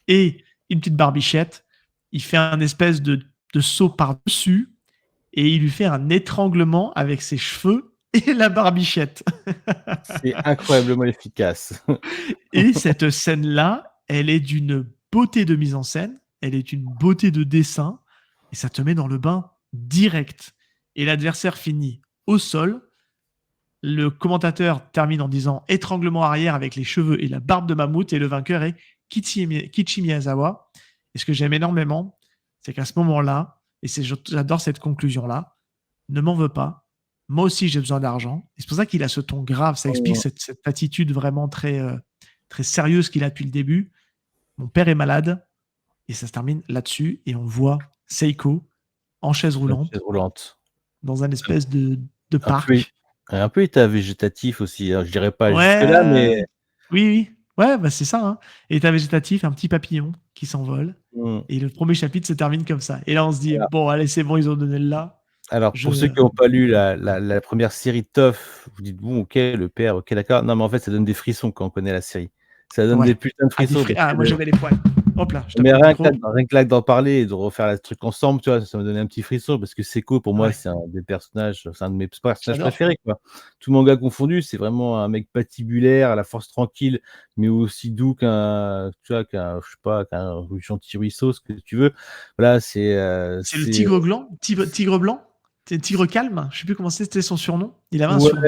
et une petite barbichette. Il fait un espèce de saut par-dessus, et il lui fait un étranglement avec ses cheveux et la barbichette. C'est incroyablement efficace. Et cette scène-là, elle est d'une beauté de mise en scène, elle est d'une beauté de dessin, et ça te met dans le bain direct. Et l'adversaire finit au sol. Le commentateur termine en disant étranglement arrière avec les cheveux et la barbe de Mammouth, et le vainqueur est Kichi Miyazawa. Et ce que j'aime énormément, c'est qu'à ce moment-là, et j'adore cette conclusion-là, ne m'en veux pas, moi aussi j'ai besoin d'argent. Et c'est pour ça qu'il a ce ton grave, ça explique cette attitude vraiment très, très sérieuse qu'il a depuis le début. Mon père est malade, et ça se termine là-dessus, et on voit Seiko en chaise roulante, dans un espèce de parc. Un peu état végétatif aussi, hein. Je dirais pas jusque-là, mais... Oui. Ouais, c'est ça. Hein. État végétatif, un petit papillon qui s'envole. Et le premier chapitre se termine comme ça. Et là, on se dit, bon, allez, c'est bon, ils ont donné le là. Alors, pour ceux qui n'ont pas lu la première série Tough, vous dites, bon, ok, le père, ok, d'accord. Non, mais en fait, ça donne des frissons quand on connaît la série. Ça donne des putains de frissons. Moi, j'avais les poils. Hop là, je mais rien que là d'en parler et de refaire le truc ensemble, tu vois, ça me donnait un petit frisson parce que Seiko, pour moi, c'est un des personnages, c'est un de mes personnages préférés, quoi. Tout manga confondu, c'est vraiment un mec patibulaire, à la force tranquille, mais aussi doux qu'un gentil ruisseau, ce que tu veux. Voilà, c'est le tigre blanc, tigre blanc, tigre calme. Je sais plus comment c'était son surnom. Il avait un surnom.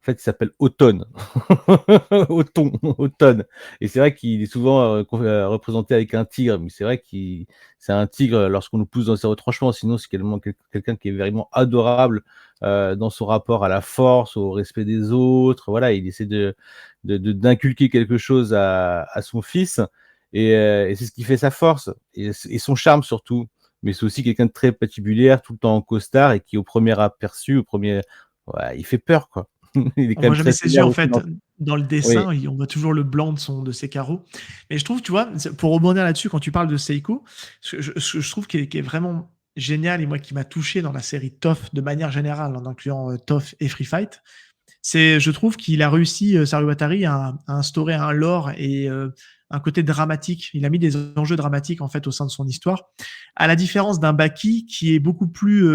En fait, il s'appelle Automne. Automne. Et c'est vrai qu'il est souvent représenté avec un tigre, mais c'est vrai qu'il c'est un tigre lorsqu'on nous pousse dans ses retranchements. Sinon, c'est quelqu'un qui est vraiment adorable dans son rapport à la force, au respect des autres. Voilà, il essaie d'inculquer quelque chose à son fils, et c'est ce qui fait sa force et son charme surtout. Mais c'est aussi quelqu'un de très patibulaire, tout le temps en costard, et qui au premier aperçu, il fait peur, quoi. Il est On quand même voit jamais très ses yeux sévère en aussi fait dans... dans le Oui, dessin, on voit toujours le blanc de ses carreaux. Mais je trouve, tu vois, pour rebondir là-dessus, quand tu parles de Seiko, ce que je trouve qui est vraiment génial et moi qui m'a touché dans la série TOF de manière générale, en incluant TOF et Free Fight, c'est, je trouve qu'il a réussi, Saru Watari, à instaurer un lore et un côté dramatique. Il a mis des enjeux dramatiques en fait au sein de son histoire, à la différence d'un Baki qui est beaucoup plus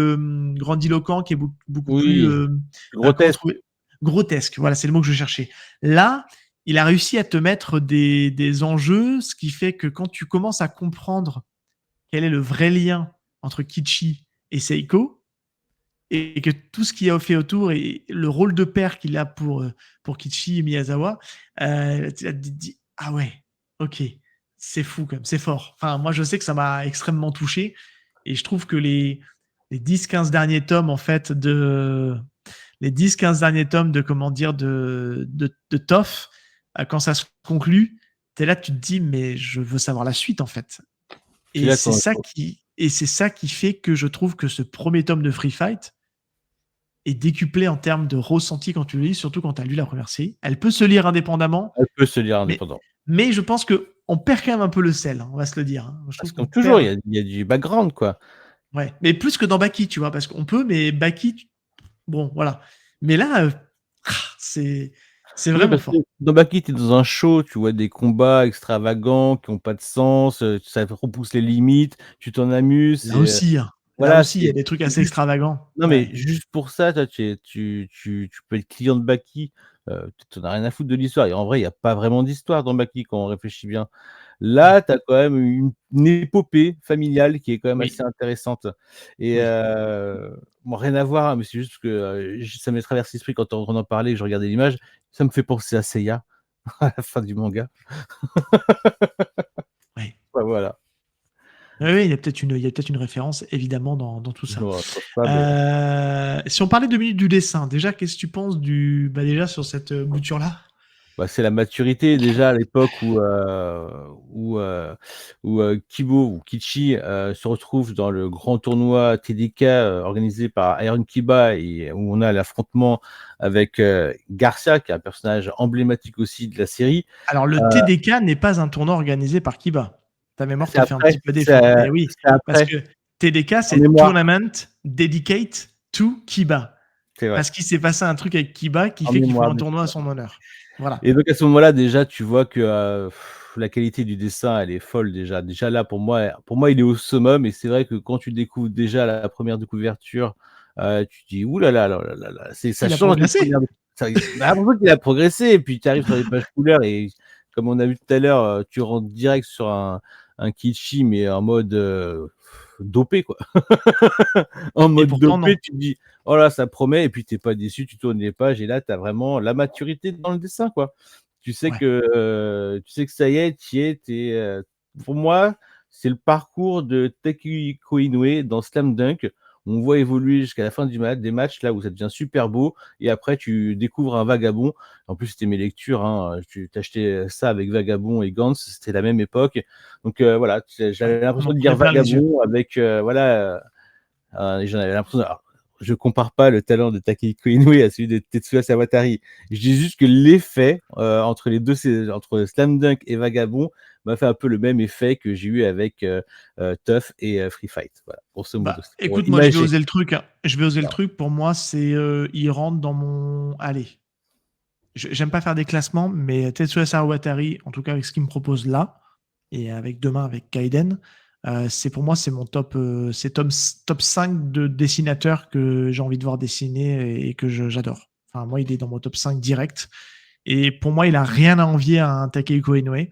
grandiloquent, qui est beaucoup plus oui, comment grotesque. trouver grotesque. Voilà, c'est le mot que je cherchais. Là, il a réussi à te mettre des enjeux, ce qui fait que quand tu commences à comprendre quel est le vrai lien entre Kichi et Seiko, et que tout ce qu'il a fait autour et le rôle de père qu'il a pour Kichi et Miyazawa, tu te dis, ah ouais, ok, c'est fou quand même, c'est fort. Enfin, moi, je sais que ça m'a extrêmement touché et je trouve que les 10-15 derniers tomes, en fait, les 10-15 derniers tomes de, comment dire, de TOF, quand ça se conclut, t'es là, tu te dis, mais je veux savoir la suite, en fait. Je suis d'accord. Et c'est ça qui fait que je trouve que ce premier tome de Free Fight est décuplé en termes de ressenti quand tu le lis, surtout quand tu as lu la première série. Elle peut se lire indépendamment, Elle peut se lire mais, indépendant. mais je pense qu'on perd quand même un peu le sel, hein, on va se le dire. Hein. Je Parce trouve que qu'on comme toujours, perd. il y a du background, quoi. Ouais. Mais plus que dans Baki, tu vois, parce qu'on peut, mais Baki, bon, voilà. Mais là, c'est, c'est Oui, vraiment parce que fort. dans Baki, tu es dans un show, tu vois des combats extravagants qui n'ont pas de sens, ça repousse les limites, tu t'en amuses. Hein. Là Voilà, aussi, il y a c'est des trucs assez juste. extravagants. Non, mais Ouais. juste pour ça, toi, tu peux être client de Baki, tu n'en as rien à foutre de l'histoire. Et en vrai, il n'y a pas vraiment d'histoire dans Baki quand on réfléchit bien. Mm. Là, tu as quand même une épopée familiale qui est quand même Oui. assez intéressante. Et Oui. bon, rien à voir, hein, mais c'est juste que ça m'est traversé l'esprit quand on en parlait, que je regardais l'image. Ça me fait penser à Seiya, à la fin du manga. Oui. Ouais, voilà. Oui, oui, il y a peut-être une référence, évidemment, dans tout Je ça. me rapproche pas, mais Si on parlait 2 minutes du dessin, déjà, qu'est-ce que tu penses déjà sur cette bouture-là? bah, c'est la maturité déjà à l'époque où Kibo ou Kichi se retrouve dans le grand tournoi TDK organisé par Iron Kiba et où on a l'affrontement avec Garcia, qui est un personnage emblématique aussi de la série. Alors, le Euh, TDK n'est pas un tournoi organisé par Kiba. Ta mémoire c'est te fait un après, petit peu défaut. Eh oui, c'est parce après, que TDK, en c'est mémoire, Tournament Dedicate to Kiba. c'est vrai, Parce qu'il s'est passé un truc avec Kiba qui en fait qu'ils font mémoire. un tournoi à son honneur. Voilà. Et donc à ce moment-là, déjà, tu vois que la qualité du dessin, elle est folle déjà. Déjà là, pour moi, il est au summum. Et c'est vrai que quand tu découvres déjà la première découverture, tu te dis ouh là là là là là là, ça Il a change des progressé. premières. Bah, pour qu'il a progressé. Et puis tu arrives sur les pages couleurs et comme on a vu tout à l'heure, tu rentres direct sur un Kichi, mais en mode dopé quoi. En Et mode pourtant, dopé, non. tu te dis oh là, ça promet. Et puis t'es pas déçu, tu tournes les pages et là, tu as vraiment la maturité dans le dessin quoi. Ouais. Tu sais que ça y est, tu y es, pour moi, c'est le parcours de Takehiko Inoue dans Slam Dunk. On voit évoluer jusqu'à la fin des matchs, là où ça devient super beau, et après tu découvres un Vagabond. En plus, c'était mes lectures, hein. Tu t'achetais ça avec Vagabond et Gantz, c'était la même époque. Donc voilà, Ouais. j'avais On l'impression en de lire prenait plein les yeux. Vagabond avec voilà, j'en avais l'impression. Alors, je compare pas le talent de Takehiko Inoue à celui de Tetsuya Sawatari. Je dis juste que l'effet entre les deux, entre Slam Dunk et Vagabond, m'a fait un peu le même effet que j'ai eu avec Tough et Free Fight. Voilà, grosso modo. Bah, C'est pour écoute, moi, je vais imager. oser le truc. Hein. Je vais oser le truc. Pour moi, c'est il rentre dans mon. Allez, j'aime pas faire des classements, mais Tetsuya Sawatari, en tout cas avec ce qu'il me propose là, et avec demain avec Kaiden, pour moi, c'est mon top, c'est top 5 de dessinateurs que j'ai envie de voir dessiner et que j'adore. Enfin, moi, il est dans mon top 5 direct. Et pour moi, il a rien à envier à un Takehiko Inoue.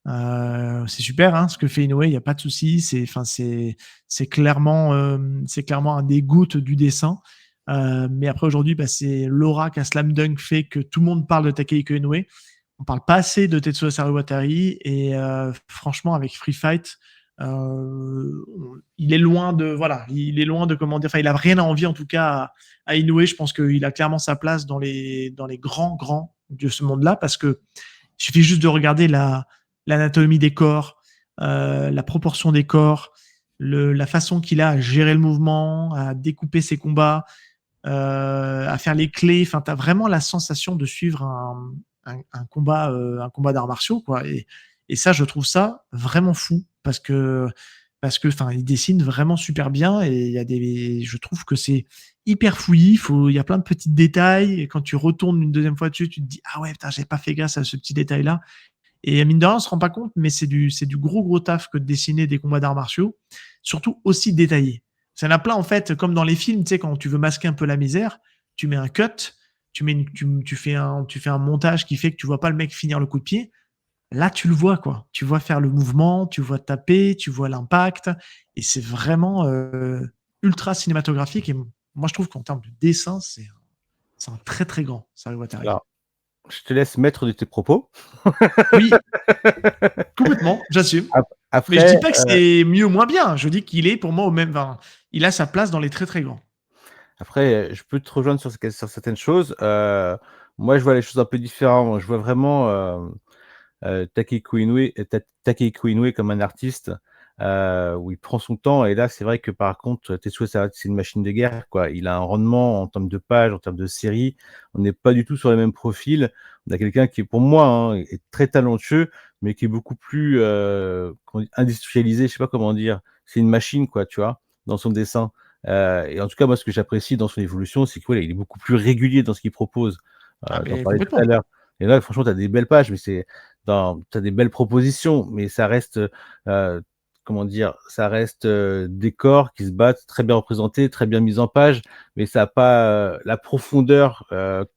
C'est super, hein, ce que fait Inoue, il n'y a pas de souci. C'est clairement un des gouttes du dessin. Mais après, aujourd'hui, bah, c'est l'aura qu'un Slam Dunk fait que tout le monde parle de Takehiko Inoue. On parle pas assez de Tetsuya Sariwatari. Et franchement, avec Free Fight, il est loin de, voilà, il est loin de, comment dire, enfin, il a rien à envier en tout cas à Inoue. Je pense qu'il a clairement sa place dans les grands de ce monde-là parce que il suffit juste de regarder l'anatomie des corps, la proportion des corps, la façon qu'il a à gérer le mouvement, à découper ses combats. à faire les clés. Enfin, tu as vraiment la sensation de suivre un combat d'arts martiaux, quoi. Et ça, je trouve ça vraiment fou parce que enfin, il dessine vraiment super bien et je trouve que c'est hyper fouillis. Il y a plein de petits détails et quand tu retournes une deuxième fois dessus, tu te dis ah ouais, putain, j'ai pas fait grâce à ce petit détail-là. Et mine de rien, on se rend pas compte, mais c'est du gros taf que de dessiner des combats d'arts martiaux, surtout aussi détaillés. Ça en a plein, en fait, comme dans les films, tu sais, quand tu veux masquer un peu la misère, tu mets un cut, tu fais un montage qui fait que tu vois pas le mec finir le coup de pied. Là, tu le vois, quoi. Tu vois faire le mouvement, tu vois taper, tu vois l'impact, et c'est vraiment ultra cinématographique. Et moi, je trouve qu'en termes de dessin, c'est un très très grand Saru Watari. Alors, je te laisse maître de tes propos. Oui, complètement, j'assume. Mais je dis Après, pas que c'est mieux ou moins bien. Je dis qu'il est pour moi au même. Enfin, il a sa place dans les très très grands. Après, je peux te rejoindre sur certaines choses. Moi, je vois les choses un peu différemment. Je vois vraiment Takehiko Inoue comme un artiste où il prend son temps. Et là, c'est vrai que par contre, Tetsuo Sarati, c'est une machine de guerre, quoi. Il a un rendement en termes de pages, en termes de séries. On n'est pas du tout sur les mêmes profils. On a quelqu'un qui, pour moi, hein, est très talentueux, mais qui est beaucoup plus industrialisé. Je sais pas comment dire. C'est une machine, quoi, tu vois, dans son dessin. Et en tout cas, moi, ce que j'apprécie dans son évolution, c'est qu'il est beaucoup plus régulier dans ce qu'il propose. Ah, T'en mais parlais tout à complètement. l'heure. Et là, franchement, tu as des belles pages, mais t'as des belles propositions, mais ça reste, comment dire, ça reste des corps qui se battent très bien représentés, très bien mis en page, mais ça n'a pas la profondeur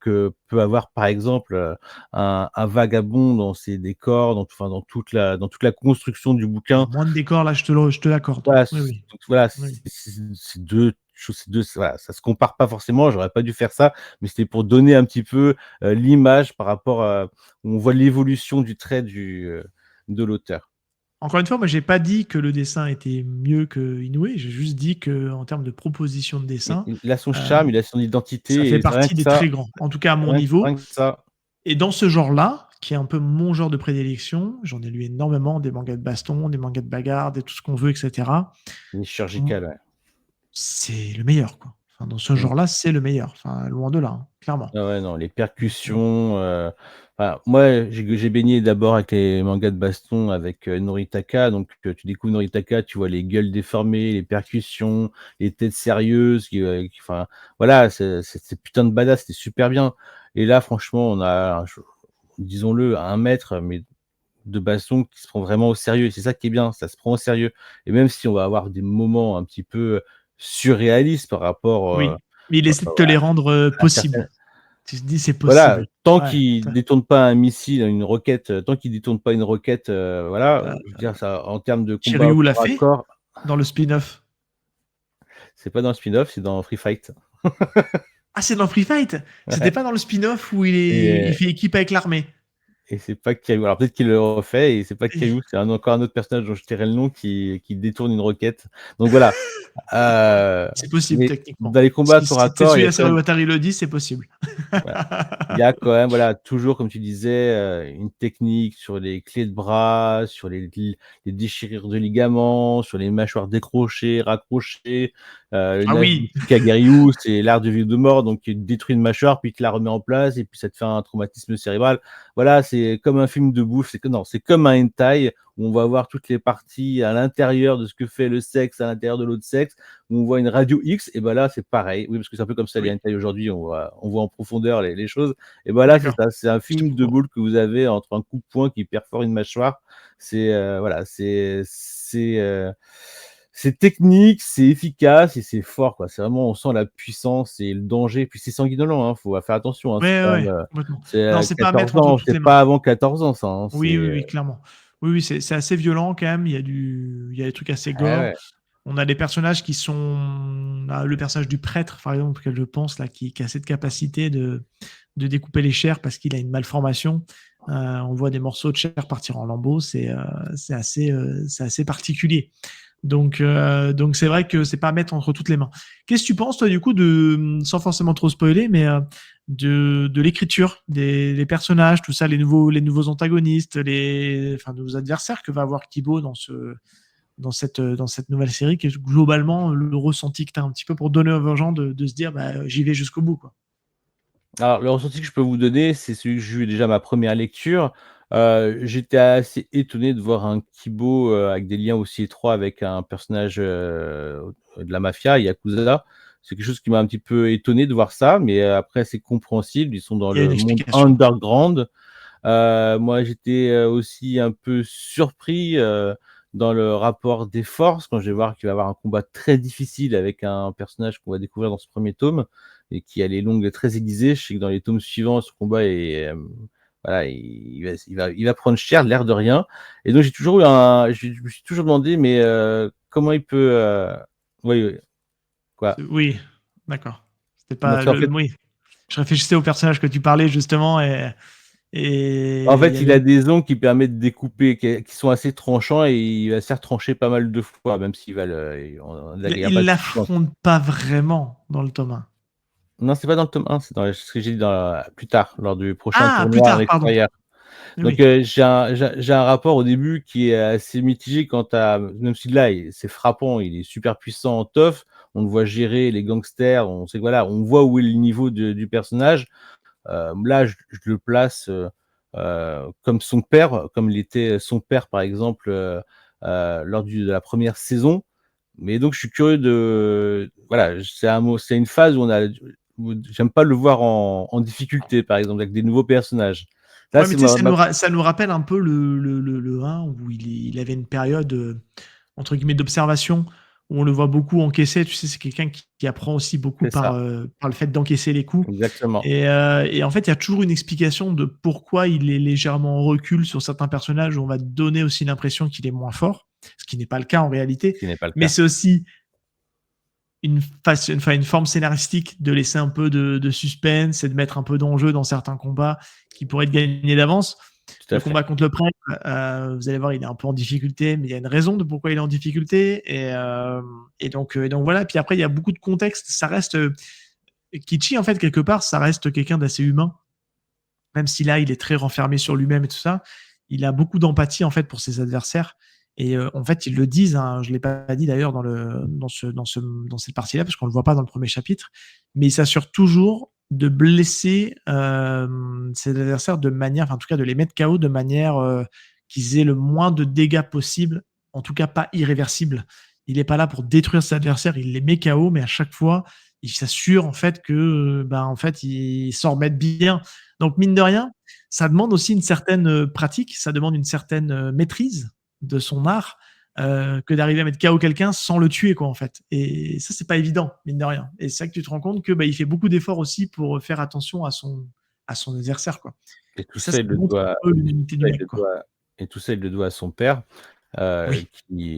que peut avoir, par exemple, un vagabond dans ses décors, dans toute la construction du Alors, bouquin. moins de décors, là, je te l'accorde. Voilà, Oui, oui. donc voilà, Oui. c'est deux choses, voilà, ça se compare pas forcément. J'aurais pas dû faire ça, mais c'était pour donner un petit peu l'image par rapport à où on voit l'évolution du trait de l'auteur. Encore une fois, moi, j'ai pas dit que le dessin était mieux que Inoue. J'ai juste dit que en termes de proposition de Mais dessin, il a son euh, charme, il a son ça identité, fait et rien partie que des ça, très grands. En tout cas, à mon rien, niveau. rien que ça, Et dans ce genre-là, qui est un peu mon genre de prédilection, j'en ai lu énormément, des mangas de baston, des mangas de bagarre, des tout ce qu'on veut, etc. il est chirurgical. Ouais. C'est le meilleur, quoi. Enfin, dans ce Mm. genre-là, c'est le meilleur. Enfin, loin de là, hein, clairement. Ah ouais, non, les Donc, percussions. Enfin, moi, j'ai baigné d'abord avec les mangas de baston avec Noritaka. Donc, tu découvres Noritaka, tu vois les gueules déformées, les percussions, les têtes sérieuses. Enfin, voilà, c'est putain de badass, c'était super bien. Et là, franchement, on a, disons-le, un maître, mais de baston qui se prend vraiment au sérieux. Et c'est ça qui est bien, ça se prend au sérieux. Et même si on va avoir des moments un petit peu surréalistes par rapport oui. Mais il essaie de te à les rendre certaines. possibles. Tu te dis, c'est Voilà, possible. tant Ouais. qu'il détourne pas un missile, une roquette, tant qu'il détourne pas une roquette, voilà, Euh, je veux dire ça en termes de combat au Shiryu l'a corps à fait corps, dans le spin-off. c'est pas dans le spin-off, c'est dans Free Fight. Ah, c'est dans Free Fight. C'était Ouais. pas dans le spin-off où il Et fait équipe avec l'armée. c'est pas Kiryu. Alors peut-être qu'il le refait et c'est pas Kiryu, c'est encore un autre personnage dont je tairai le nom qui détourne une roquette. Donc voilà. Heu, C'est possible, mais techniquement. dans les combats corps à Si corps, il y a Tetsuya quand même Sariwatari le dit, c'est possible. voilà. Il y a quand même, voilà, toujours, comme tu disais, une technique sur les clés de bras, sur les déchirures de ligaments, sur les mâchoires décrochées, raccrochées. Le Ah oui, Naruto Kaguryu, c'est l'art de vie ou de mort, donc il détruit une mâchoire, puis il te la remet en place, et puis ça te fait un traumatisme cérébral. Voilà, c'est comme un film de bouffe, c'est comme un hentai, où on va voir toutes les parties à l'intérieur de ce que fait le sexe, à l'intérieur de l'autre sexe, où on voit une radio X, et ben là, c'est pareil. Oui, parce que c'est un peu comme ça les oui, hentai aujourd'hui, on voit en profondeur les choses. Et ben là, c'est d'accord. ça, c'est un Je te film de comprends. boule que vous avez entre un coup de poing qui perfore une mâchoire. Voilà, c'est technique, c'est efficace et c'est fort, quoi. C'est vraiment, on sent la puissance et le danger. Puis c'est sanguinolent, hein, faut faire attention, hein. C'est Ouais, ouais, quand même, ouais, complètement. c'est Non, c'est pas à 14 mettre entre ans, toutes les c'est mains. pas avant 14 ans, ça, hein. Oui, oui, oui, clairement. Oui, oui, c'est assez violent quand même. Il y a des trucs assez Ouais, gore. ouais. On a des personnages qui sont. Le personnage du prêtre, par exemple, auquel je pense, là, qui a cette capacité de découper les chairs parce qu'il a une malformation. On voit des morceaux de chair partir en lambeaux. C'est assez particulier. Donc c'est vrai que c'est pas à mettre entre toutes les mains. Qu'est-ce que tu penses, toi, du coup, sans forcément trop spoiler, mais de l'écriture, des personnages, tout ça, les nouveaux antagonistes, les nouveaux adversaires que va avoir Kibo dans cette nouvelle série, qui est globalement le ressenti que tu as un petit peu pour donner aux gens de se dire j'y vais jusqu'au bout, quoi. Alors, le ressenti que je peux vous donner, c'est celui que j'ai eu déjà ma première lecture. J'étais assez étonné de voir un Kibo avec des liens aussi étroits avec un personnage de la mafia, Yakuza. C'est quelque chose qui m'a un petit peu étonné de voir ça, mais après, c'est compréhensible. Ils sont dans Il y a une le monde explication. underground. Moi, j'étais aussi un peu surpris dans le rapport des forces quand je vais voir qu'il va y avoir un combat très difficile avec un personnage qu'on va découvrir dans ce premier tome et qui a les longues très aiguisées. Je sais que dans les tomes suivants, ce combat est voilà, il va prendre cher, l'air de rien. Et donc je me suis toujours demandé, mais comment il peut, oui, quoi. Oui, d'accord. C'était Donc pas c'est en fait, oui. Je réfléchissais au personnage que tu parlais justement et il y il avait a des ongles qui permettent de découper, qui sont assez tranchants et il va se faire trancher pas mal de fois, même s'il va il y a pas il de souffrance. l'affronte pas vraiment dans le tome 1. Non, c'est pas dans le tome 1, c'est dans ce que j'ai dit plus tard, lors du prochain Ah, plus tournoi à tard, pardon. l'extérieur. Donc, Oui. j'ai un rapport au début qui est assez mitigé quant à, même si là, c'est frappant, il est super puissant en tough, on le voit gérer les gangsters, on sait que voilà, on voit où est le niveau du personnage. Là, je le place comme son père, comme il était son père, par exemple, lors de la première saison. Mais donc, je suis curieux de. Voilà, c'est une phase où j'aime pas le voir en difficulté, par exemple, avec des nouveaux personnages. Là, Ouais, mais c'est tu sais, ça nous rappelle un peu le 1 où il avait une période, entre guillemets, d'observation, où on le voit beaucoup encaisser. Tu sais, c'est quelqu'un qui apprend aussi beaucoup c'est ça, par le fait d'encaisser les coups. exactement. Et en fait, il y a toujours une explication de pourquoi il est légèrement en recul sur certains personnages, où on va donner aussi l'impression qu'il est moins fort, ce qui n'est pas le cas en réalité. Ce qui n'est pas le Mais cas. c'est aussi une forme scénaristique de laisser un peu de suspense et de mettre un peu d'enjeu dans certains combats qui pourraient être gagnés d'avance. Tout Le à fait. combat contre le prêtre, vous allez voir, il est un peu en difficulté, mais il y a une raison de pourquoi il est en difficulté. Et donc voilà. Puis après, il y a beaucoup de contexte. Ça reste Kichi, en fait, quelque part, ça reste quelqu'un d'assez humain, même si là, il est très renfermé sur lui-même et tout ça. Il a beaucoup d'empathie, en fait, pour ses adversaires. Et en fait, ils le disent, hein, je ne l'ai pas dit d'ailleurs dans cette partie-là, parce qu'on ne le voit pas dans le premier chapitre, mais il s'assure toujours de blesser ses adversaires de manière, enfin, en tout cas, de les mettre KO de manière qu'ils aient le moins de dégâts possible, en tout cas pas irréversible. Il n'est pas là pour détruire ses adversaires, il les met KO, mais à chaque fois, il s'assure en fait que, en fait, ils s'en remettent bien. Donc, mine de rien, ça demande aussi une certaine pratique, ça demande une certaine maîtrise de son art que d'arriver à mettre KO quelqu'un sans le tuer, quoi, en fait. Et ça, c'est pas évident, mine de rien. Et c'est là que tu te rends compte que il fait beaucoup d'efforts aussi pour faire attention à son adversaire, quoi. Et tout Et ça ça, il le montre un doit, peu l'humanité du ça, il mec, le quoi. doit, et tout ça, il le doit à son père. Oui.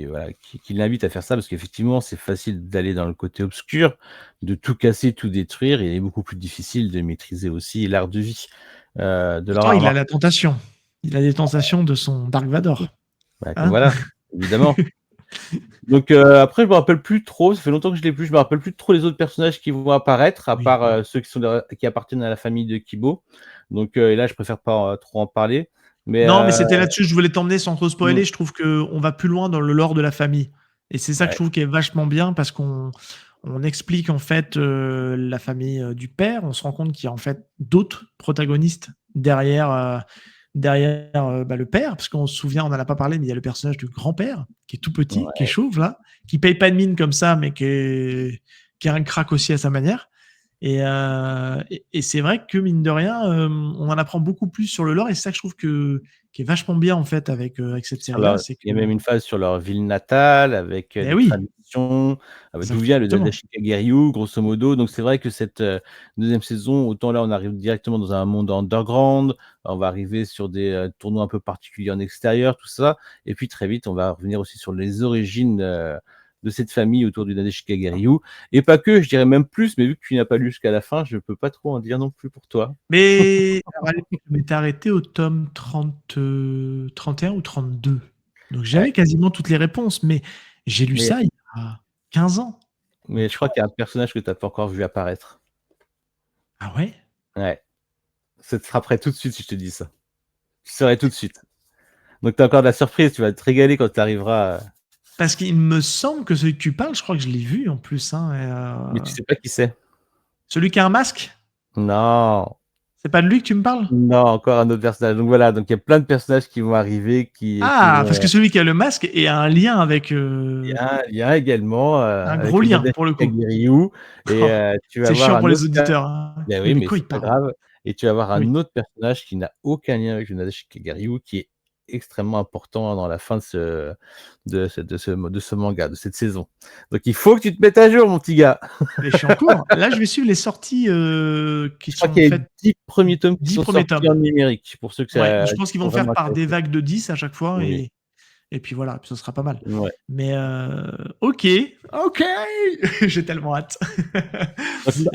Voilà, qui l'invite à faire ça parce qu'effectivement, c'est facile d'aller dans le côté obscur, de tout casser, tout détruire, et il est beaucoup plus difficile de maîtriser aussi l'art de vie de leur Pourtant, il a arme. la tentation. Il a des tentations de son Dark Vador. Bah, Hein. voilà, évidemment. Donc après, je me rappelle plus trop, ça fait longtemps que je l'ai plus, je me rappelle plus trop les autres personnages qui vont apparaître, à Oui. part ceux qui appartiennent à la famille de Kibo. Donc et là, je préfère pas trop en parler. Mais Non, mais c'était là-dessus, je voulais t'emmener sans trop mm, spoiler. Je trouve qu'on va plus loin dans le lore de la famille. Et c'est ça que je ouais, trouve qui est vachement bien parce qu'on explique en fait la famille du père. On se rend compte qu'il y a en fait d'autres protagonistes derrière le père. Parce qu'on se souvient, on n'en a pas parlé, mais il y a le personnage du grand-père qui est tout petit, qui est ouais. chauve là, qui paye pas de mine comme ça, mais qui a un crack aussi à sa manière. Et c'est vrai que mine de rien, on en apprend beaucoup plus sur le lore et c'est ça que je trouve qui est vachement bien en fait avec cette série-là, c'est Il y que a même une phase sur leur ville natale avec eh des oui, traditions, d'où vient le exactement. Tadashi Kageryu, grosso modo. Donc c'est vrai que cette deuxième saison, autant là on arrive directement dans un monde underground, on va arriver sur des tournois un peu particuliers en extérieur, tout ça, et puis très vite on va revenir aussi sur les origines de cette famille autour du Tadashi Kageryu, et pas que, je dirais même plus, mais vu que tu n'as pas lu jusqu'à la fin, je peux pas trop en dire non plus pour toi. Mais alors, à l'époque, je m'étais arrêté au tome 31 ou 32. Donc Ouais. j'avais quasiment toutes les réponses, mais j'ai lu Mais, ça il y a 15 ans. Donc mais je tu crois vois. qu'il y a un personnage que tu n'as pas encore vu apparaître. Ah ouais? Ouais. Ça te frapperait tout de suite si je te dis ça. Tu saurais tout de suite. Donc, tu as encore de la surprise, tu vas te régaler quand tu arriveras. Parce qu'il me semble que celui que tu parles, je crois que je l'ai vu en plus. Hein, Mais tu sais pas qui c'est. Celui qui a un masque? Non. C'est pas de lui que tu me parles? Non, encore un autre personnage. Donc voilà, donc il y a plein de personnages qui vont arriver, qui Ah, parce vont. que celui qui a le masque a un lien avec Il y a également un avec gros le lien Nadesh pour le coup. Kagiryu et Oh, tu vas c'est avoir chiant pour un les autre. auditeurs. Hein. Ben Oui, oui, mais mais quoi c'est il pas parle? grave. Et tu vas avoir Oui. un autre personnage qui n'a aucun lien avec le Nadesh Kagiryu, qui est extrêmement important dans la fin de ce manga, de cette saison. Donc il faut que tu te mettes à jour, mon petit gars. Mais je suis en cours. Là, je vais suivre les sorties qui Je crois sont qu'il y a faites 10 premiers tomes qui 10 sont premiers sortis tomes. en numérique, pour ceux Ouais, je qui pense qu'ils sont vont faire vraiment par des intéressés. vagues de 10 à chaque fois Oui. et puis voilà, puis ce sera pas mal. Ouais. Mais ok, j'ai tellement hâte. Et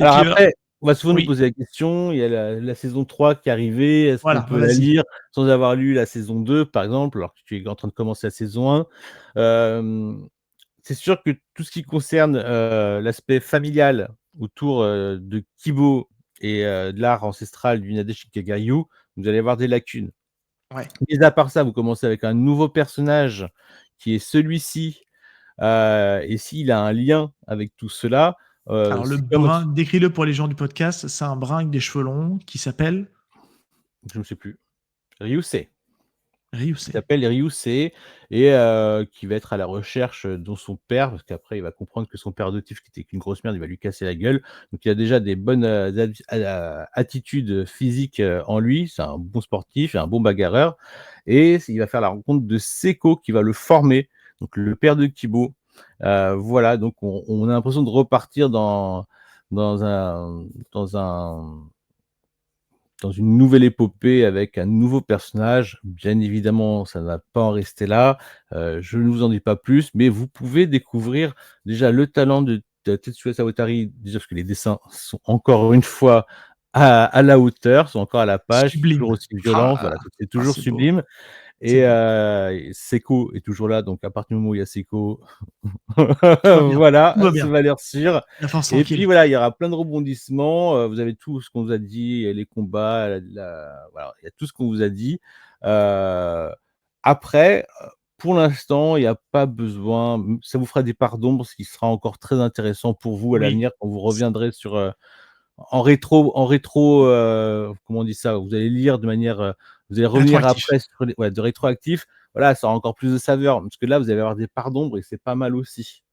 Alors puis, après, on va souvent nous oui, poser la question, il y a la saison 3 qui est arrivée, est-ce qu'on voilà, peut la vas-y. lire sans avoir lu la saison 2, par exemple, alors que tu es en train de commencer la saison 1? C'est sûr que tout ce qui concerne l'aspect familial autour de Kibo et de l'art ancestral du Nadeshi Kagayou, vous allez avoir des lacunes. Ouais. Mis à part ça, vous commencez avec un nouveau personnage qui est celui-ci, et s'il a un lien avec tout cela, Alors le c'est comme brun, décris-le pour les gens du podcast, c'est un brun avec des cheveux longs qui s'appelle je ne sais plus, Ryusei. Il Ryusei. s'appelle Ryusei et qui va être à la recherche de son père, parce qu'après il va comprendre que son père adoptif, qui était qu'une grosse merde, il va lui casser la gueule. Donc il a déjà des bonnes attitudes physiques en lui, c'est un bon sportif et un bon bagarreur. Et il va faire la rencontre de Seko qui va le former, donc le père de Kibo. Voilà, donc on a l'impression de repartir dans un, dans un dans une nouvelle épopée avec un nouveau personnage. Bien évidemment, ça ne va pas en rester là. Je ne vous en dis pas plus, mais vous pouvez découvrir déjà le talent de Tetsuya Sawatari, déjà parce que les dessins sont encore une fois à la hauteur, sont encore à la page, c'est toujours Sublime. aussi violent, voilà, c'est Ah, toujours c'est beau. sublime. C'est Et beau. Seko est toujours là, donc à partir du moment où il y a Seko, Tout va bien. voilà, Tout va c'est bien. valeur sûre. La force Et puis tranquille. voilà, il y aura plein de rebondissements. Vous avez tout ce qu'on vous a dit, les combats, voilà, il y a tout ce qu'on vous a dit. Après, pour l'instant, il n'y a pas besoin. Ça vous fera des parts d'ombre, ce qui sera encore très intéressant pour vous à Oui. l'avenir quand vous reviendrez sur en rétro, comment on dit ça? Vous allez lire de manière, vous allez revenir Rétroactif. après sur de rétroactif. Voilà, ça aura encore plus de saveur, parce que là, vous allez avoir des parts d'ombre et c'est pas mal aussi.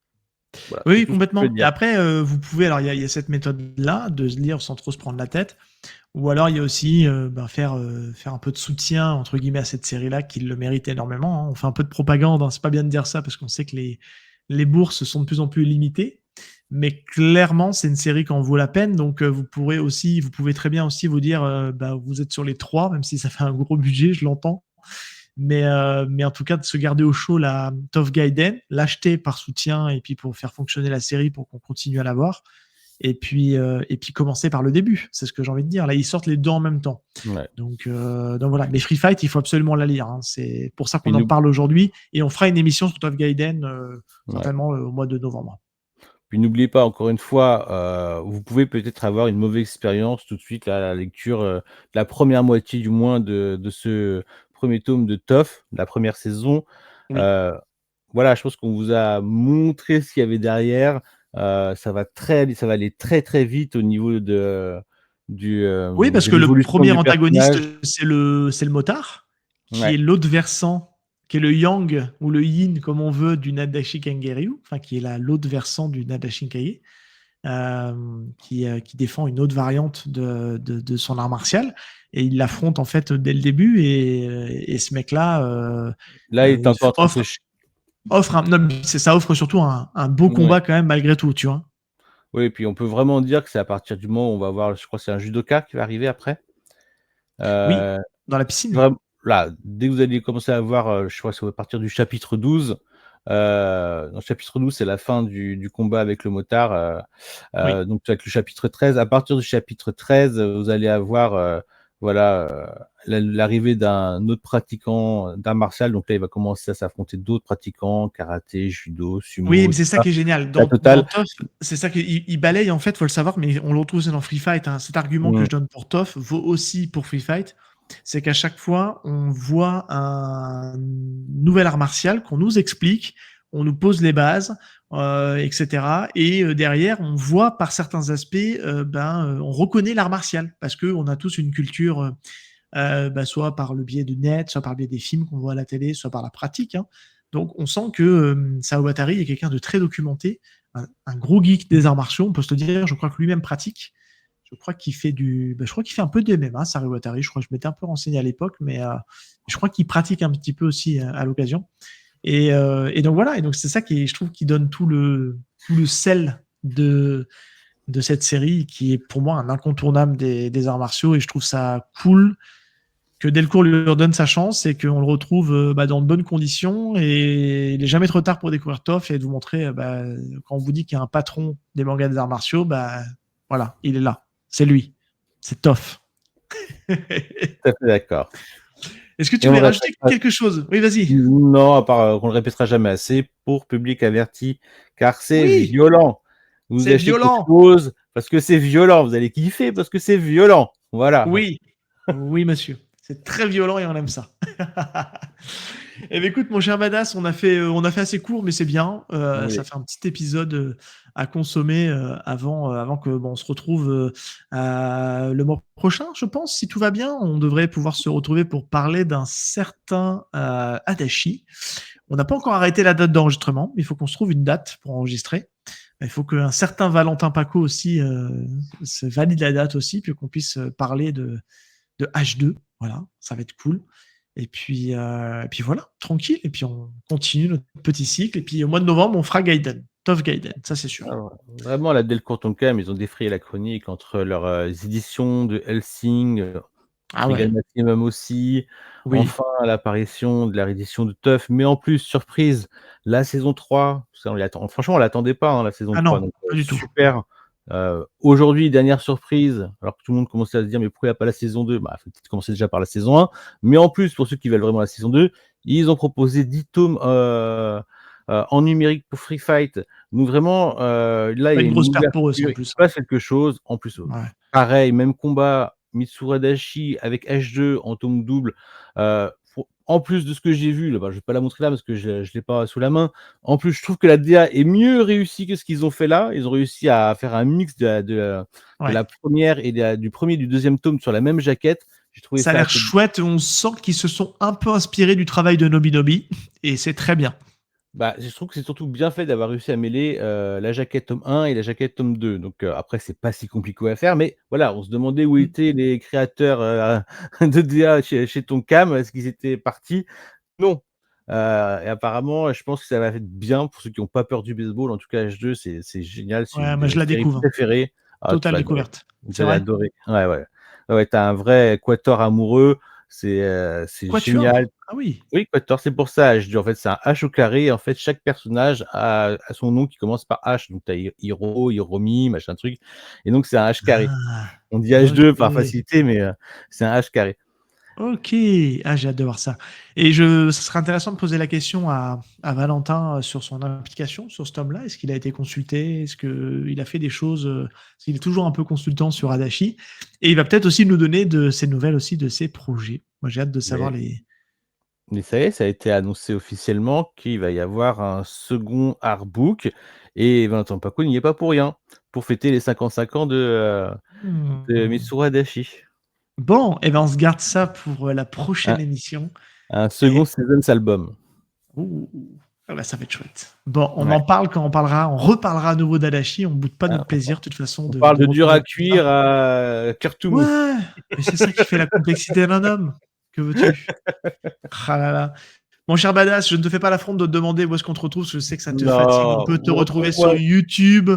Voilà, c'est Oui, tout ce que je peux complètement. Et dire. après, vous pouvez, alors il y a cette méthode-là de se lire sans trop se prendre la tête. Ou alors il y a aussi faire un peu de soutien entre guillemets à cette série-là qui le mérite énormément. Hein. On fait un peu de propagande, hein. C'est pas bien de dire ça parce qu'on sait que les bourses sont de plus en plus limitées, mais clairement c'est une série qui en vaut la peine. Donc vous pouvez très bien aussi vous dire vous êtes sur les 3, même si ça fait un gros budget, je l'entends. Mais en tout cas de se garder au chaud la Toph Gaiden, l'acheter par soutien et puis pour faire fonctionner la série pour qu'on continue à la voir. Et puis commencer par le début, c'est ce que j'ai envie de dire. Là, ils sortent les deux en même temps. Ouais. Donc voilà, les Free Fight, il faut absolument la lire. Hein. C'est pour ça qu'on Puis en n'oub parle aujourd'hui. Et on fera une émission sur Toph Gaiden ouais. certainement au mois de novembre. Puis n'oubliez pas, encore une fois, vous pouvez peut-être avoir une mauvaise expérience tout de suite là, à la lecture, la première moitié du moins de ce premier tome de Toph, la première saison. Oui. Voilà, je pense qu'on vous a montré ce qu'il y avait derrière. Ça va aller très, très vite au niveau Oui, parce de que le l'évolution premier du antagoniste, personnage. c'est le motard, qui Ouais, est l'autre versant, qui est le yang ou le yin, comme on veut, du Nadashi Kangeryu, enfin qui est l'autre versant du Nadashi Kaie. Qui défend une autre variante de son art martial et il l'affronte en fait dès le début et ce mec-là là, il est encore en train de se ça offre surtout un beau ouais. combat quand même malgré tout, tu vois. Oui, et puis on peut vraiment dire que c'est à partir du moment où on va voir, je crois que c'est un judoka qui va arriver après. Oui, Heu, dans la piscine. Vraim là, dès que vous allez commencer à voir, je crois que c'est à partir du chapitre 12, dans le chapitre 12, c'est la fin du combat avec le motard, Oui. donc avec le chapitre 13. À partir du chapitre 13, vous allez avoir, voilà, l'arrivée d'un autre pratiquant d'art martial, donc là, il va commencer à s'affronter d'autres pratiquants, karaté, judo, Oui, sumo, mais tout c'est ça ça, qui est génial. la Dans totale. TOF, c'est ça qu'il balaye, en fait, faut le savoir, mais on le retrouve aussi dans Free Fight. Hein. Cet argument que Mmh, je donne pour TOF vaut aussi pour Free Fight. C'est qu'à chaque fois, on voit un nouvel art martial qu'on nous explique, on nous pose les bases, etc. Et derrière, on voit par certains aspects, on reconnaît l'art martial parce qu'on a tous une culture, soit par le biais de net, soit par le biais des films qu'on voit à la télé, soit par la pratique. Hein. Donc, on sent que Sawatari est quelqu'un de très documenté, un gros geek des arts martiaux, on peut se le dire. Je crois que lui-même pratique. Je crois qu'il fait un peu de MMA, Sawatari. Je crois que je m'étais un peu renseigné à l'époque, mais je crois qu'il pratique un petit peu aussi à l'occasion. Et donc voilà. Et donc c'est ça je trouve, qui donne tout le sel de cette série, qui est pour moi un incontournable des arts martiaux. Et je trouve ça cool que Delcourt lui redonne sa chance et qu'on le retrouve dans de bonnes conditions. Et il n'est jamais trop tard pour découvrir Toph et de vous montrer, quand on vous dit qu'il y a un patron des mangas des arts martiaux, voilà, il est là. C'est lui. C'est Toph. Tout à fait d'accord. Est-ce que tu voulais rajouter quelque chose? Oui, vas-y. Non, à part qu'on ne le répétera jamais assez, pour public averti, car c'est violent. Vous achetez quelque chose parce que c'est violent. Vous allez kiffer parce que c'est violent. Voilà. Oui, oui, monsieur. C'est très violent et on aime ça. Eh bien, écoute, mon cher Badass, on a fait assez court, mais c'est bien. Oui. Ça fait un petit épisode à consommer avant que on se retrouve le mois prochain, je pense. Si tout va bien, on devrait pouvoir se retrouver pour parler d'un certain Adachi. On n'a pas encore arrêté la date d'enregistrement, mais il faut qu'on se trouve une date pour enregistrer. Il faut qu'un certain Valentin Paco aussi se valide la date aussi, puis qu'on puisse parler de H2. Voilà, ça va être cool. Et puis voilà, tranquille. Et puis on continue notre petit cycle. Et puis au mois de novembre, on fera Gaiden, Toph Gaiden, ça c'est sûr. Alors, vraiment, la Delcourt Tonkam, ils ont défrayé la chronique entre leurs éditions de Hellsing, Regal Maximum aussi. Oui. Enfin, l'apparition de la réédition de Toph, mais en plus, surprise, la saison 3. Franchement, on l'attendait pas, hein, la saison 3. Non, donc, pas du tout. Super. Aujourd'hui, dernière surprise, alors que tout le monde commençait à se dire mais pourquoi il n'y a pas la saison 2? Faut peut-être commencer déjà par la saison 1, mais en plus, pour ceux qui veulent vraiment la saison 2, ils ont proposé 10 tomes en numérique pour Free Fight. Donc vraiment, là, il y a une grosse perte pour eux, en plus. Il se passe quelque chose. En plus, pareil, même combat, Mitsuru Adachi avec H2 en tome double. En plus de ce que j'ai vu, je ne vais pas la montrer là parce que je ne l'ai pas sous la main. En plus, je trouve que la DA est mieux réussie que ce qu'ils ont fait là. Ils ont réussi à faire un mix de la première et du premier et du deuxième tome sur la même jaquette. J'ai trouvé ça a l'air chouette. On sent qu'ils se sont un peu inspirés du travail de Nobinobi et c'est très bien. Je trouve que c'est surtout bien fait d'avoir réussi à mêler la jaquette tome 1 et la jaquette tome 2. Donc après, c'est pas si compliqué à faire, mais voilà, on se demandait où étaient les créateurs de DA chez Tonkam. Est-ce qu'ils étaient partis? Non. Et apparemment, je pense que ça va être bien pour ceux qui n'ont pas peur du baseball. En tout cas, H2, c'est génial. C'est moi je la découvre. Préférée. Totale découverte. Vous allez adorer. Ouais, t'as un vrai Quator amoureux. C'est génial. Ah oui. Oui, Quator, c'est pour ça. En fait, c'est un H au carré. En fait, chaque personnage a son nom qui commence par H. Donc, tu as Hiro, Hiromi, machin truc. Et donc, c'est un H carré. On dit H2 par facilité, mais c'est un H carré. Ok, j'ai hâte de voir ça. Et ce serait intéressant de poser la question à Valentin sur son implication sur ce tome-là. Est-ce qu'il a été consulté? Est-ce qu'il a fait des choses? Parce qu'il est toujours un peu consultant sur Adachi. Et il va peut-être aussi nous donner de ses nouvelles aussi de ses projets. Moi, j'ai hâte de savoir les... Mais ça y est, ça a été annoncé officiellement qu'il va y avoir un second artbook. Et Valentin Paco n'y est pas pour rien. Pour fêter les 55 ans de Mitsuru Adachi. Bon, et on se garde ça pour la prochaine émission. Un second Seasons album. Ça va être chouette. Bon, on en parle quand on reparlera à nouveau d'Adachi. On ne boude pas notre plaisir, de toute façon. On parle de dur à cuire à Kurtumu. Ouais, mais c'est ça qui fait la complexité d'un homme. Que veux-tu? Mon cher Badass, je ne te fais pas l'affront de te demander où est-ce qu'on te retrouve, parce que je sais que ça te fatigue. On peut te retrouver sur YouTube.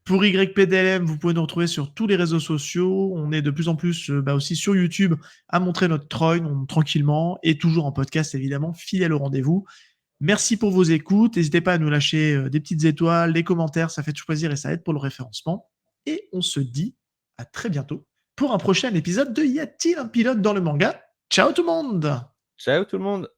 Pour YPDLM, vous pouvez nous retrouver sur tous les réseaux sociaux. On est de plus en plus aussi sur YouTube à montrer notre trogne tranquillement et toujours en podcast, évidemment, fidèle au rendez-vous. Merci pour vos écoutes. N'hésitez pas à nous lâcher des petites étoiles, des commentaires. Ça fait toujours plaisir et ça aide pour le référencement. Et on se dit à très bientôt pour un prochain épisode de Y a-t-il un pilote dans le manga? Ciao tout le monde! Ciao tout le monde!